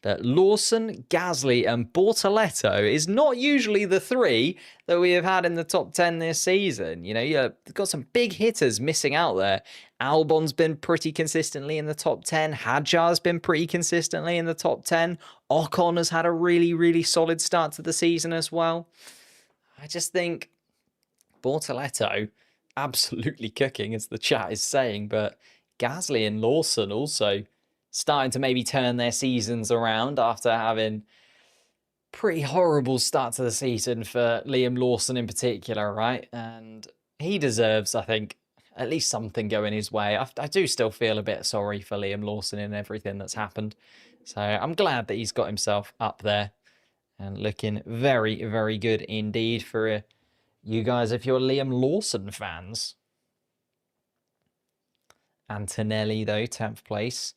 But Lawson, Gasly, and Bortoleto is not usually the 3 that we have had in the top 10 this season. You know, you've got some big hitters missing out there. Albon's been pretty consistently in the top 10. Hadjar's been pretty consistently in the top 10. Ocon has had a really, really solid start to the season as well. I just think Bortoleto absolutely cooking, as the chat is saying, but Gasly and Lawson also starting to maybe turn their seasons around after having pretty horrible start to the season for Liam Lawson in particular, right? And he deserves, I think, at least something going his way. I do still feel a bit sorry for Liam Lawson in everything that's happened. So I'm glad that he's got himself up there and looking very, very good indeed for you guys if you're Liam Lawson fans. Antonelli, though, 10th place.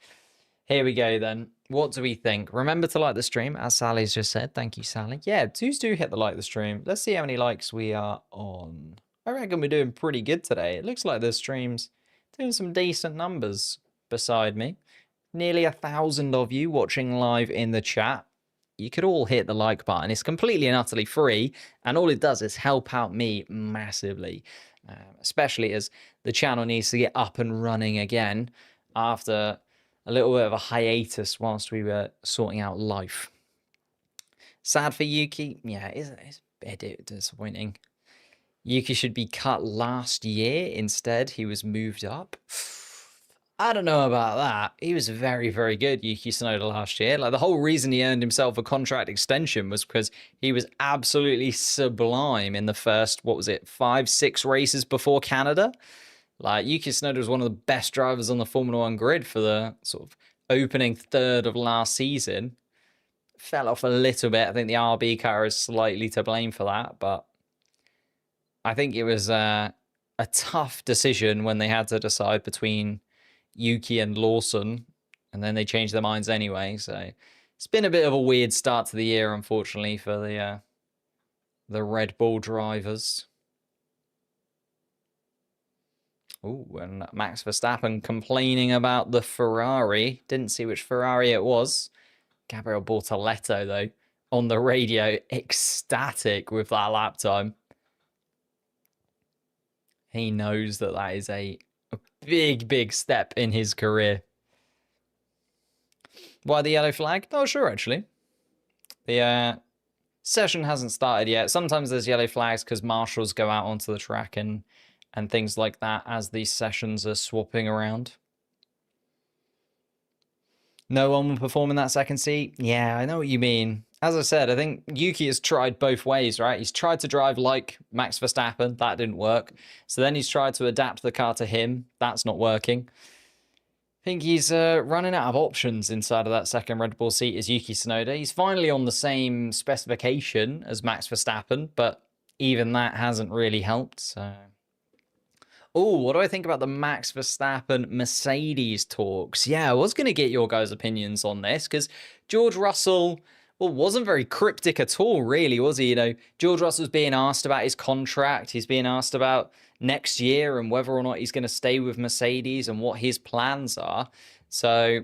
Here we go, then. What do we think? Remember to like the stream, as Sally's just said. Thank you, Sally. Yeah, do hit the like the stream. Let's see how many likes we are on. I reckon we're doing pretty good today. It looks like the stream's doing some decent numbers beside me. Nearly 1,000 of you watching live in the chat. You could all hit the like button. It's completely and utterly free, and all it does is help out me massively, especially as the channel needs to get up and running again after a little bit of a hiatus whilst we were sorting out life. Sad for Yuki. Yeah, it's a bit disappointing. Yuki should be cut last year. Instead, he was moved up. I don't know about that. He was very, very good, Yuki Tsunoda, last year. Like, the whole reason he earned himself a contract extension was because he was absolutely sublime in the first, 5-6 races before Canada. Like, Yuki Tsunoda was one of the best drivers on the Formula 1 grid for the sort of opening third of last season. Fell off a little bit. I think the RB car is slightly to blame for that, but I think it was a tough decision when they had to decide between Yuki and Lawson, and then they changed their minds anyway. So it's been a bit of a weird start to the year, unfortunately, for the Red Bull drivers. Oh, and Max Verstappen complaining about the Ferrari. Didn't see which Ferrari it was. Gabriel Bortoleto, though, on the radio, ecstatic with that lap time. He knows that that is a big, big step in his career. Why the yellow flag? Not sure, actually. The session hasn't started yet. Sometimes there's yellow flags because marshals go out onto the track and things like that as these sessions are swapping around. No one will perform in that second seat? Yeah, I know what you mean. As I said, I think Yuki has tried both ways, right? He's tried to drive like Max Verstappen. That didn't work. So then he's tried to adapt the car to him. That's not working. I think he's running out of options inside of that second Red Bull seat as Yuki Tsunoda. He's finally on the same specification as Max Verstappen, but even that hasn't really helped, so... Oh, what do I think about the Max Verstappen Mercedes talks? Yeah, I was going to get your guys' opinions on this because George Russell, well, wasn't very cryptic at all, really, was he? You know, George Russell's being asked about his contract. He's being asked about next year and whether or not he's going to stay with Mercedes and what his plans are. So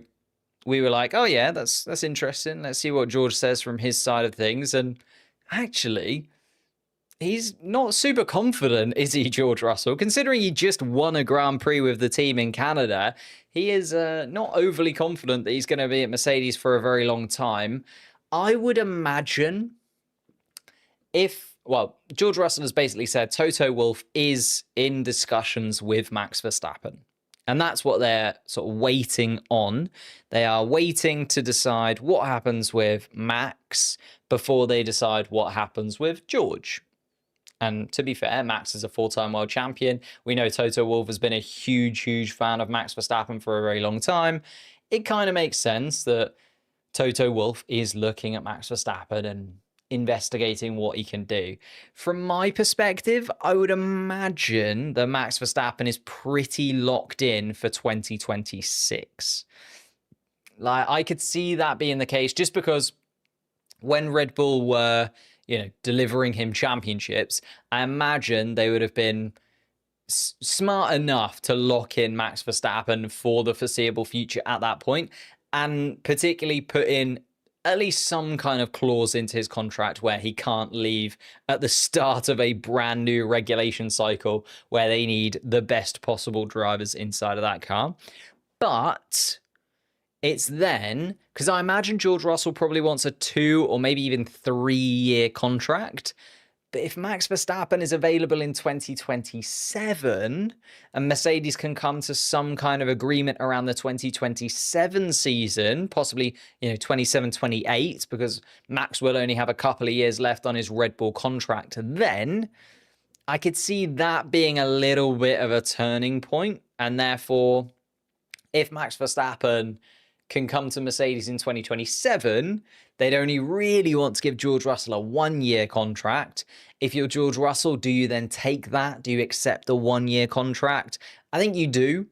we were like, oh, yeah, that's interesting. Let's see what George says from his side of things. And actually... he's not super confident, is he, George Russell? Considering he just won a Grand Prix with the team in Canada, he is not overly confident that he's going to be at Mercedes for a very long time. I would imagine well, George Russell has basically said Toto Wolff is in discussions with Max Verstappen. And that's what they're sort of waiting on. They are waiting to decide what happens with Max before they decide what happens with George. And to be fair, Max is a four-time world champion. We know Toto Wolff has been a huge, huge fan of Max Verstappen for a very long time. It kind of makes sense that Toto Wolff is looking at Max Verstappen and investigating what he can do. From my perspective, I would imagine that Max Verstappen is pretty locked in for 2026. Like, I could see that being the case just because when Red Bull were, delivering him championships, I imagine they would have been smart enough to lock in Max Verstappen for the foreseeable future at that point, and particularly put in at least some kind of clause into his contract where he can't leave at the start of a brand new regulation cycle where they need the best possible drivers inside of that car. But it's then, because I imagine George Russell probably wants a 2 or maybe even 3-year contract. But if Max Verstappen is available in 2027 and Mercedes can come to some kind of agreement around the 2027 season, possibly, 27, 28, because Max will only have a couple of years left on his Red Bull contract, then I could see that being a little bit of a turning point. And therefore, if Max Verstappen can come to Mercedes in 2027, they'd only really want to give George Russell a 1-year contract. If you're George Russell, do you then take that? Do you accept the 1-year contract? I think you do.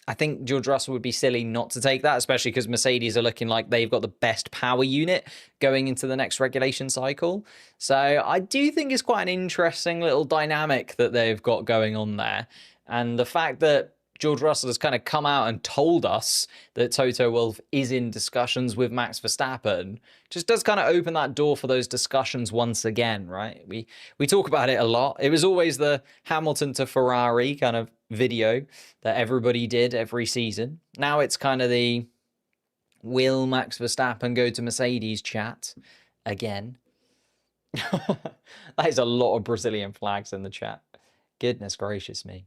I think George Russell would be silly not to take that, especially because Mercedes are looking like they've got the best power unit going into the next regulation cycle. So I do think it's quite an interesting little dynamic that they've got going on there. And the fact that George Russell has kind of come out and told us that Toto Wolff is in discussions with Max Verstappen just does kind of open that door for those discussions once again, right? We talk about it a lot. It was always the Hamilton to Ferrari kind of video that everybody did every season. Now it's kind of the will Max Verstappen go to Mercedes chat again. That is a lot of Brazilian flags in the chat. Goodness gracious me.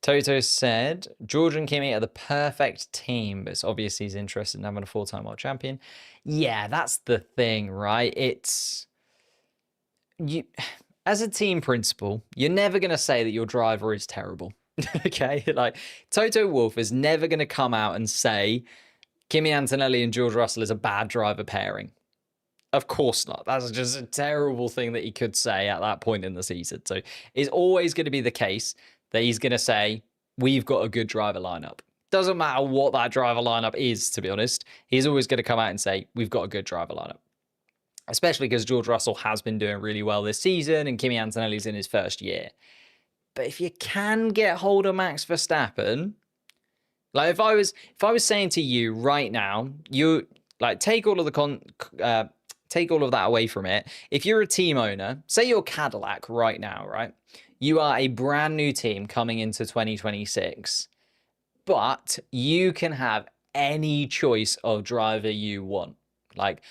Toto said, George and Kimi are the perfect team, but it's obvious he's interested in having a 4-time world champion. Yeah, that's the thing, right? As a team principal, you're never going to say that your driver is terrible. Okay? Like, Toto Wolff is never going to come out and say Kimi Antonelli and George Russell is a bad driver pairing. Of course not. That's just a terrible thing that he could say at that point in the season. So it's always going to be the case that he's going to say, we've got a good driver lineup. Doesn't matter what that driver lineup is, to be honest. He's always going to come out and say, we've got a good driver lineup. Especially because George Russell has been doing really well this season and Kimi Antonelli's in his first year. But if you can get hold of Max Verstappen, like if I was saying to you right now, you like take all of that away from it. If you're a team owner, say you're Cadillac right now, right? You are a brand new team coming into 2026, but you can have any choice of driver you want. Like,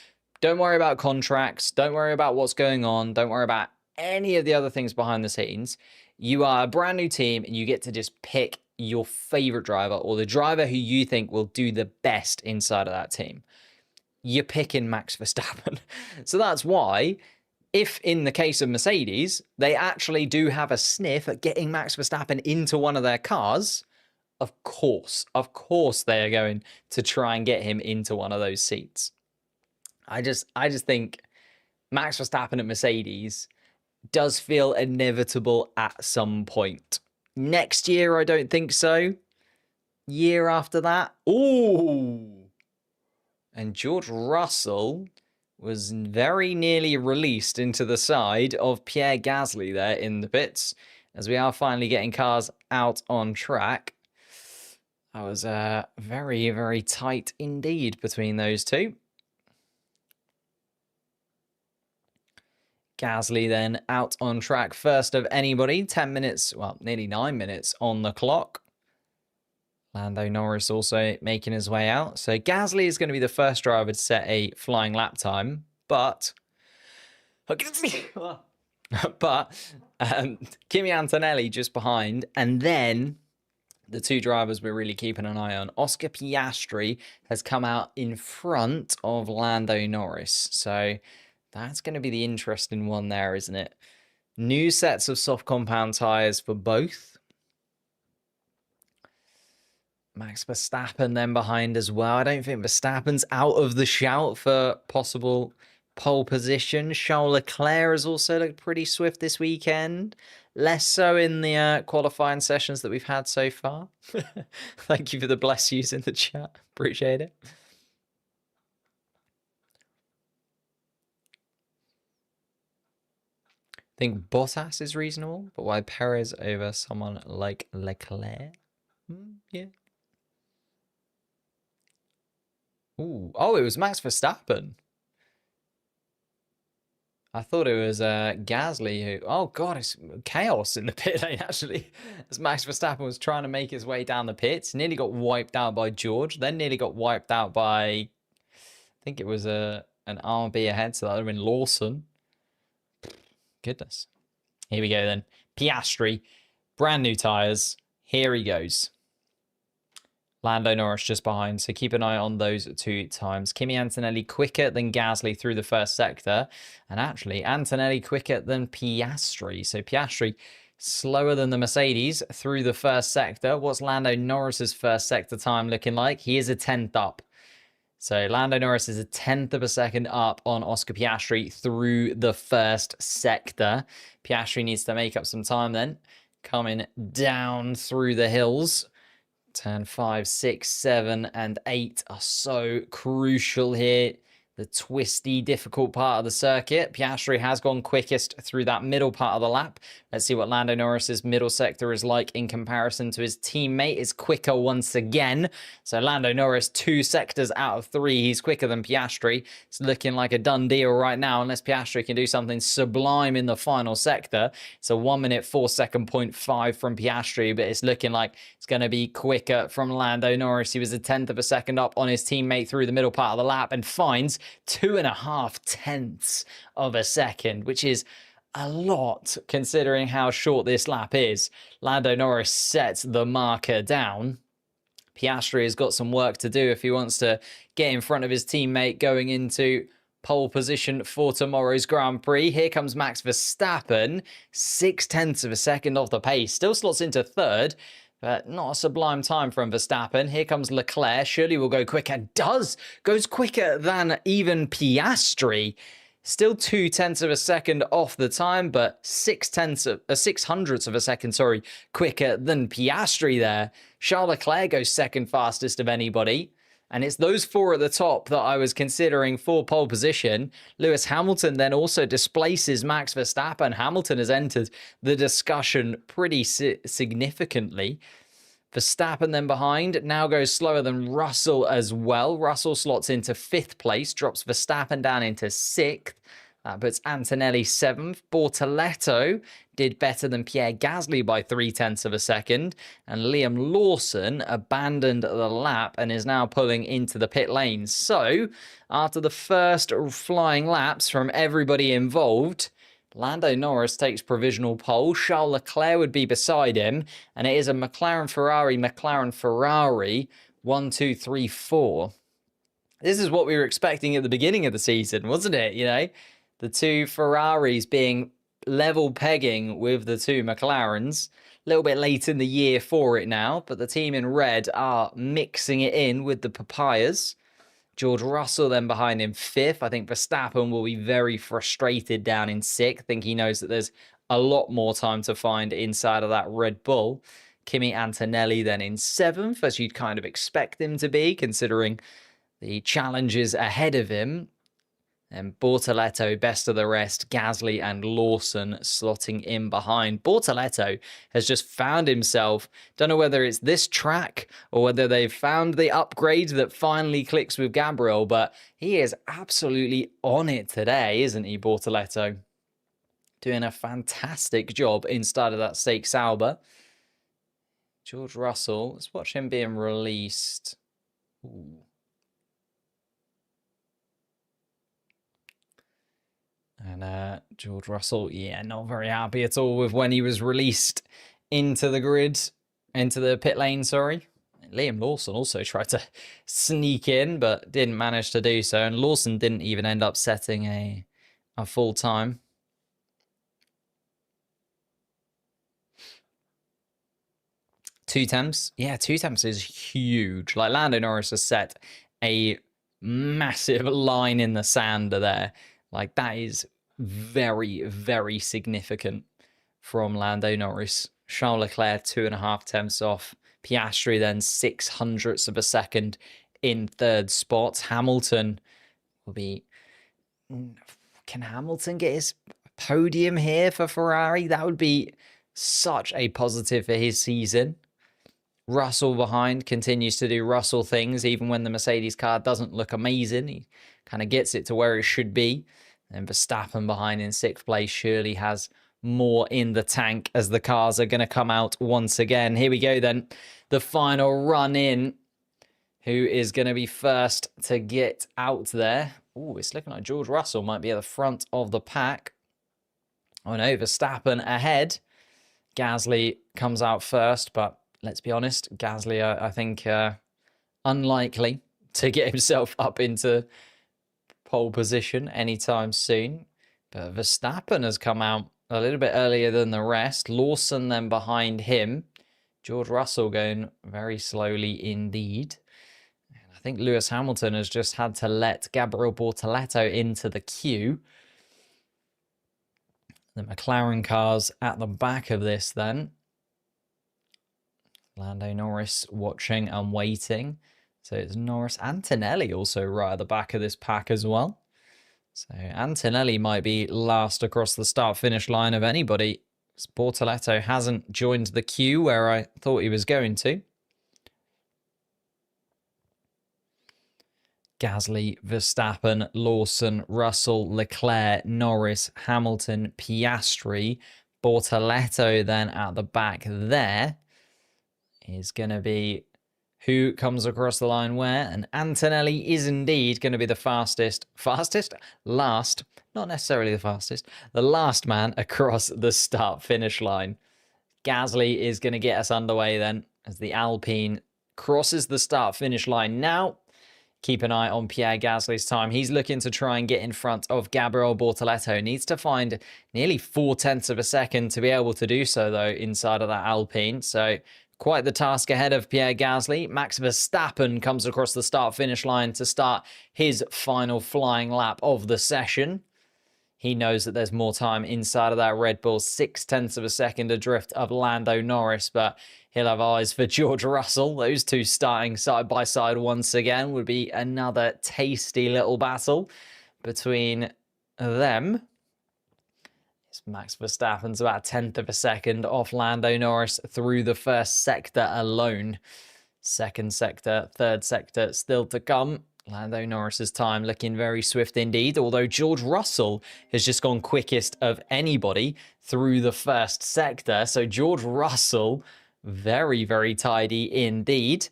don't worry about contracts. Don't worry about what's going on. Don't worry about any of the other things behind the scenes. You are a brand new team and you get to just pick your favorite driver or the driver who you think will do the best inside of that team. You're picking Max Verstappen. So that's why, if in the case of Mercedes, they actually do have a sniff at getting Max Verstappen into one of their cars, of course they are going to try and get him into one of those seats. I just think Max Verstappen at Mercedes does feel inevitable at some point. Next year, I don't think so. Year after that, ooh. And George Russell was very nearly released into the side of Pierre Gasly there in the pits, as we are finally getting cars out on track. That was very, very tight indeed between those two. Gasly then out on track first of anybody. 10 minutes, well, nearly 9 minutes on the clock. Lando Norris also making his way out. So Gasly is going to be the first driver to set a flying lap time, but Kimi Antonelli just behind, and then the two drivers we're really keeping an eye on. Oscar Piastri has come out in front of Lando Norris. So that's going to be the interesting one there, isn't it? New sets of soft compound tyres for both. Max Verstappen then behind as well. I don't think Verstappen's out of the shout for possible pole position. Charles Leclerc has also looked pretty swift this weekend. Less so in the qualifying sessions that we've had so far. Thank you for the bless yous in the chat. Appreciate it. I think Bottas is reasonable, but why Perez over someone like Leclerc? Yeah. Ooh. Oh, it was Max Verstappen. I thought it was Gasly who... Oh, God, it's chaos in the pit lane, actually. As Max Verstappen was trying to make his way down the pits. Nearly got wiped out by George. Then nearly got wiped out by... I think it was an RB ahead, so that would have been Lawson. Goodness. Here we go, then. Piastri. Brand new tyres. Here he goes. Lando Norris just behind, so keep an eye on those two times. Kimi Antonelli quicker than Gasly through the first sector, and actually Antonelli quicker than Piastri. So Piastri slower than the Mercedes through the first sector. What's Lando Norris's first sector time looking like? He is a 10th up. So Lando Norris is a 10th of a second up on Oscar Piastri through the first sector. Piastri needs to make up some time then, coming down through the hills. Turn 5, 6, 7, and 8 are so crucial here. The twisty, difficult part of the circuit. Piastri has gone quickest through that middle part of the lap. Let's see what Lando Norris's middle sector is like in comparison to his teammate. Is quicker once again. So Lando Norris, 2 sectors out of 3. He's quicker than Piastri. It's looking like a done deal right now, unless Piastri can do something sublime in the final sector. It's a 1 minute 4 second 0.5 from Piastri, but it's looking like it's going to be quicker from Lando Norris. He was a 10th of a second up on his teammate through the middle part of the lap and finds 2.5 tenths of a second, which is a lot considering how short this lap is. Lando Norris sets the marker down. Piastri has got some work to do if he wants to get in front of his teammate going into pole position for tomorrow's Grand Prix. Here comes Max Verstappen, 6 tenths of a second off the pace. Still slots into third, but not a sublime time from Verstappen. Here comes Leclerc. Surely will go quicker. Goes quicker than even Piastri. Still 2 tenths of a second off the time, but 6 hundredths of a second, quicker than Piastri there. Charles Leclerc goes second fastest of anybody. And it's those 4 at the top that I was considering for pole position. Lewis Hamilton then also displaces Max Verstappen. Hamilton has entered the discussion pretty significantly. Verstappen then behind, now goes slower than Russell as well. Russell slots into 5th place, drops Verstappen down into 6th. That puts Antonelli 7th. Bortoleto did better than Pierre Gasly by 3 tenths of a second. And Liam Lawson abandoned the lap and is now pulling into the pit lane. So, after the first flying laps from everybody involved, Lando Norris takes provisional pole. Charles Leclerc would be beside him. And it is a McLaren-Ferrari 1, 2, 3, 4. This is what we were expecting at the beginning of the season, wasn't it? You know, the 2 Ferraris being level pegging with the 2 McLarens. A little bit late in the year for it now, but the team in red are mixing it in with the papayas. George Russell then behind him 5th. I think Verstappen will be very frustrated down in 6th. I think he knows that there's a lot more time to find inside of that Red Bull. Kimi Antonelli then in 7th, as you'd kind of expect him to be, considering the challenges ahead of him. And Bortoleto, best of the rest, Gasly and Lawson slotting in behind. Bortoleto has just found himself, don't know whether it's this track or whether they've found the upgrade that finally clicks with Gabriel, but he is absolutely on it today, isn't he, Bortoleto? Doing a fantastic job inside of that Steak Sauber. George Russell, let's watch him being released. Ooh. And George Russell, yeah, not very happy at all with when he was released into the grid, into the pit lane, sorry. Liam Lawson also tried to sneak in, but didn't manage to do so. And Lawson didn't even end up setting a full time. Two temps. Yeah, two temps is huge. Like, Lando Norris has set a massive line in the sand there. Like, that is very, very significant from Lando Norris. Charles Leclerc, 2.5 temps off. Piastri then 600ths of a second in third spot. Hamilton will be... Can Hamilton get his podium here for Ferrari? That would be such a positive for his season. Russell behind continues to do Russell things, even when the Mercedes car doesn't look amazing. He kind of gets it to where it should be. And Verstappen behind in 6th place surely has more in the tank as the cars are going to come out once again. Here we go then. The final run in. Who is going to be first to get out there? Oh, it's looking like George Russell might be at the front of the pack. Oh no, Verstappen ahead. Gasly comes out first, but let's be honest, Gasly, I think, unlikely to get himself up into pole position anytime soon. But Verstappen has come out a little bit earlier than the rest. Lawson then behind him. George Russell going very slowly indeed. I think Lewis Hamilton has just had to let Gabriel Bortoleto into the queue. The McLaren cars at the back of this then. Lando Norris watching and waiting. So it's Norris. Antonelli also right at the back of this pack as well. So Antonelli might be last across the start-finish line of anybody. Bortoleto hasn't joined the queue where I thought he was going to. Gasly, Verstappen, Lawson, Russell, Leclerc, Norris, Hamilton, Piastri. Bortoleto then at the back there is going to be who comes across the line where. And Antonelli is indeed going to be the fastest, last, not necessarily the fastest, the last man across the start-finish line. Gasly is going to get us underway then as the Alpine crosses the start-finish line now. Keep an eye on Pierre Gasly's time. He's looking to try and get in front of Gabriel Bortoleto. Needs to find nearly 0.4 of a second to be able to do so, though, inside of that Alpine. So quite the task ahead of Pierre Gasly. Max Verstappen comes across the start-finish line to start his final flying lap of the session. He knows that there's more time inside of that Red Bull. 0.6 of a second adrift of Lando Norris, but he'll have eyes for George Russell. Those two starting side by side once again would be another tasty little battle between them. It's Max Verstappen's about 1/10 of a second off Lando Norris through the first sector alone. Second sector, third sector still to come. Lando Norris's time looking very swift indeed, although George Russell has just gone quickest of anybody through the first sector. So George Russell, very, very tidy indeed.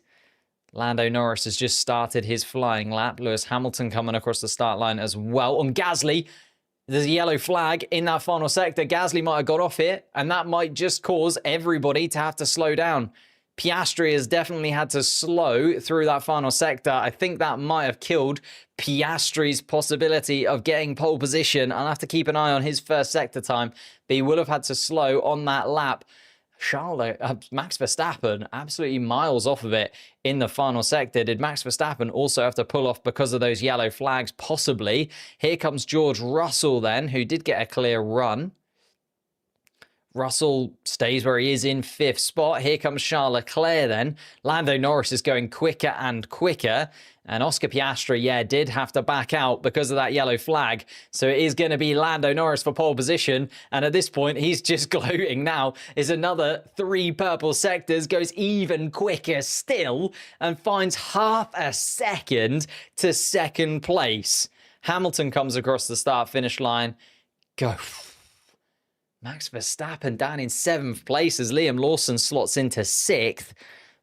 Lando Norris has just started his flying lap. Lewis Hamilton coming across the start line as well. On Gasly, there's a yellow flag in that final sector. Gasly might have got off here, and that might just cause everybody to have to slow down. Piastri has definitely had to slow through that final sector. I think that might have killed Piastri's possibility of getting pole position. I'll have to keep an eye on his first sector time, but he will have had to slow on that lap. Max Verstappen absolutely miles off of it in the final sector. Did Max Verstappen also have to pull off because of those yellow flags? Possibly. Here comes George Russell then, who did get a clear run. Russell stays where he is in 5th spot. Here comes Charles Leclerc then. Lando Norris is going quicker and quicker. And Oscar Piastri, yeah, did have to back out because of that yellow flag. So it is going to be Lando Norris for pole position. And at this point, he's just gloating now. Is another 3 purple sectors, goes even quicker still, and finds half a second to second place. Hamilton comes across the start-finish line. Go. Max Verstappen down in 7th place as Liam Lawson slots into 6th.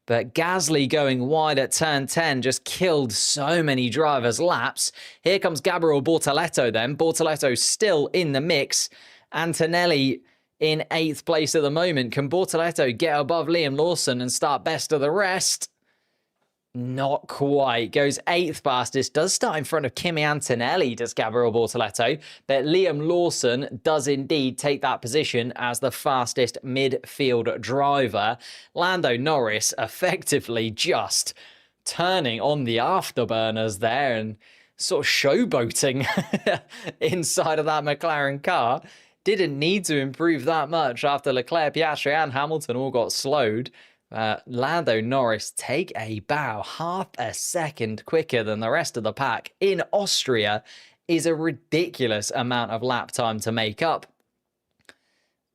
But Gasly going wide at turn 10 just killed so many drivers' laps. Here comes Gabriel Bortoleto then. Bortoleto still in the mix. Antonelli in 8th place at the moment. Can Bortoleto get above Liam Lawson and start best of the rest? Not quite. Goes 8th fastest. Does start in front of Kimi Antonelli, does Gabriel Bortoleto. But Liam Lawson does indeed take that position as the fastest midfield driver. Lando Norris effectively just turning on the afterburners there and sort of showboating inside of that McLaren car. Didn't need to improve that much after Leclerc, Piastri and Hamilton all got slowed. Lando Norris take a bow half a second quicker than the rest of the pack in Austria is a ridiculous amount of lap time to make up.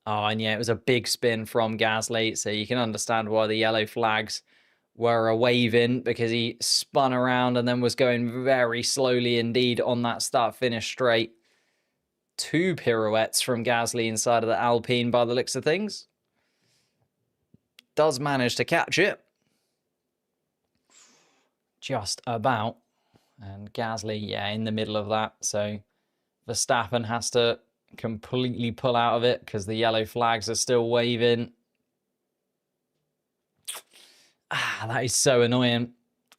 Oh, and yeah, it was a big spin from Gasly, so you can understand why the yellow flags were waving, because he spun around and then was going very slowly indeed on that start-finish straight. 2 pirouettes from Gasly inside of the Alpine by the looks of things. Does manage to catch it. Just about. And Gasly, yeah, in the middle of that. So Verstappen has to completely pull out of it because the yellow flags are still waving. That is so annoying.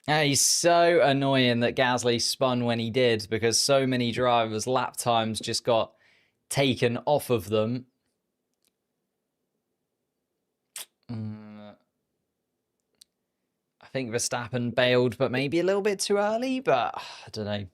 That is so annoying that Gasly spun when he did, because so many drivers' lap times just got taken off of them. I think Verstappen bailed, but maybe a little bit too early, but I don't know.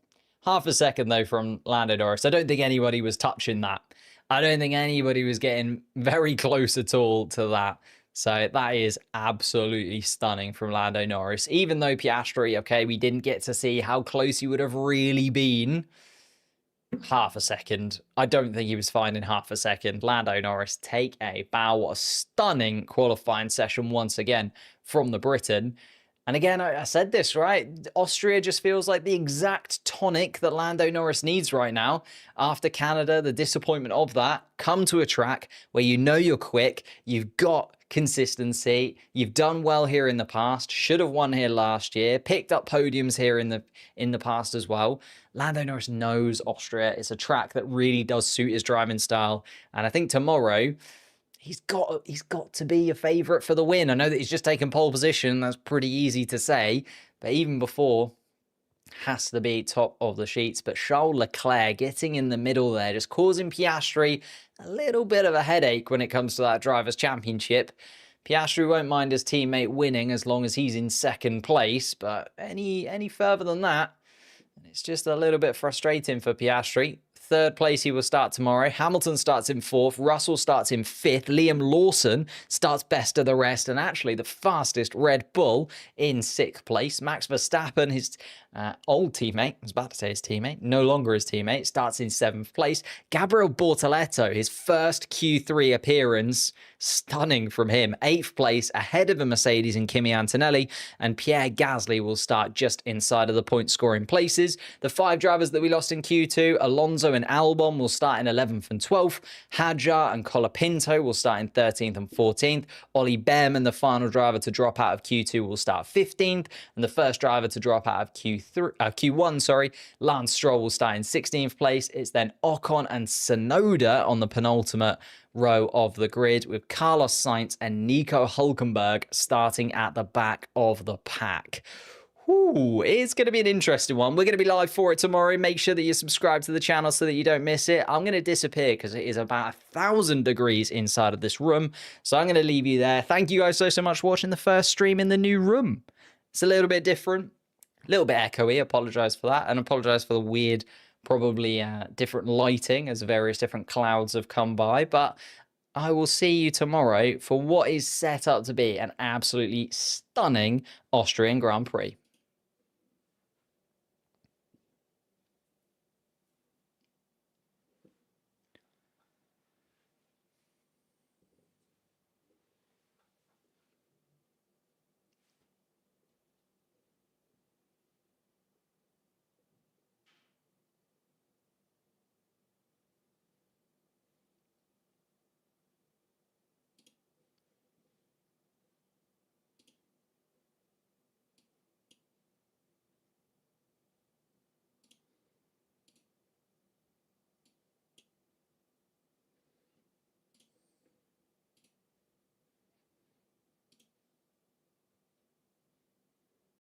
Half a second, though, from Lando Norris. I don't think anybody was touching that. I don't think anybody was getting very close at all to that. So that is absolutely stunning from Lando Norris. Even though Piastri, okay, we didn't get to see how close he would have really been. Half a second. I don't think he was fine in half a second. Lando Norris take a bow. What a stunning qualifying session once again from the Briton. And again, I said this, right? Austria just feels like the exact tonic that Lando Norris needs right now. After Canada, the disappointment of that, come to a track where you know you're quick, you've got consistency, you've done well here in the past, should have won here last year, picked up podiums here in the past as well. Lando Norris knows Austria. It's a track that really does suit his driving style. And I think tomorrow, he's got to be a favourite for the win. I know that he's just taken pole position. That's pretty easy to say. But even before, has to be top of the sheets. But Charles Leclerc getting in the middle there, just causing Piastri a little bit of a headache when it comes to that Drivers' Championship. Piastri won't mind his teammate winning as long as he's in 2nd place. But any further than that, it's just a little bit frustrating for Piastri. 3rd place he will start tomorrow. Hamilton starts in 4th. Russell starts in 5th. Liam Lawson starts best of the rest, and actually the fastest Red Bull in 6th place. Max Verstappen, his old teammate, I was about to say his teammate, no longer his teammate, starts in 7th place. Gabriel Bortoleto, his first Q3 appearance, stunning from him. 8th place, ahead of a Mercedes and Kimi Antonelli, and Pierre Gasly will start just inside of the point scoring places. The 5 drivers that we lost in Q2, Alonso and Albon will start in 11th and 12th. Hadjar and Colapinto will start in 13th and 14th. Ollie Behrman, the final driver to drop out of Q2, will start 15th, and the first driver to drop out of Q1, Lance Stroll will start in 16th place. It's then Ocon and Tsunoda on the penultimate row of the grid, with Carlos Sainz and Nico Hülkenberg starting at the back of the pack. Ooh, it's going to be an interesting one. We're going to be live for it tomorrow. Make sure that you subscribe to the channel so that you don't miss it. I'm going to disappear because it is about 1,000 degrees inside of this room. So I'm going to leave you there. Thank you guys so much for watching the first stream in the new room. It's a little bit different, a little bit echoey. Apologize for that, and apologize for the weird, probably different lighting as various different clouds have come by. But I will see you tomorrow for what is set up to be an absolutely stunning Austrian Grand Prix.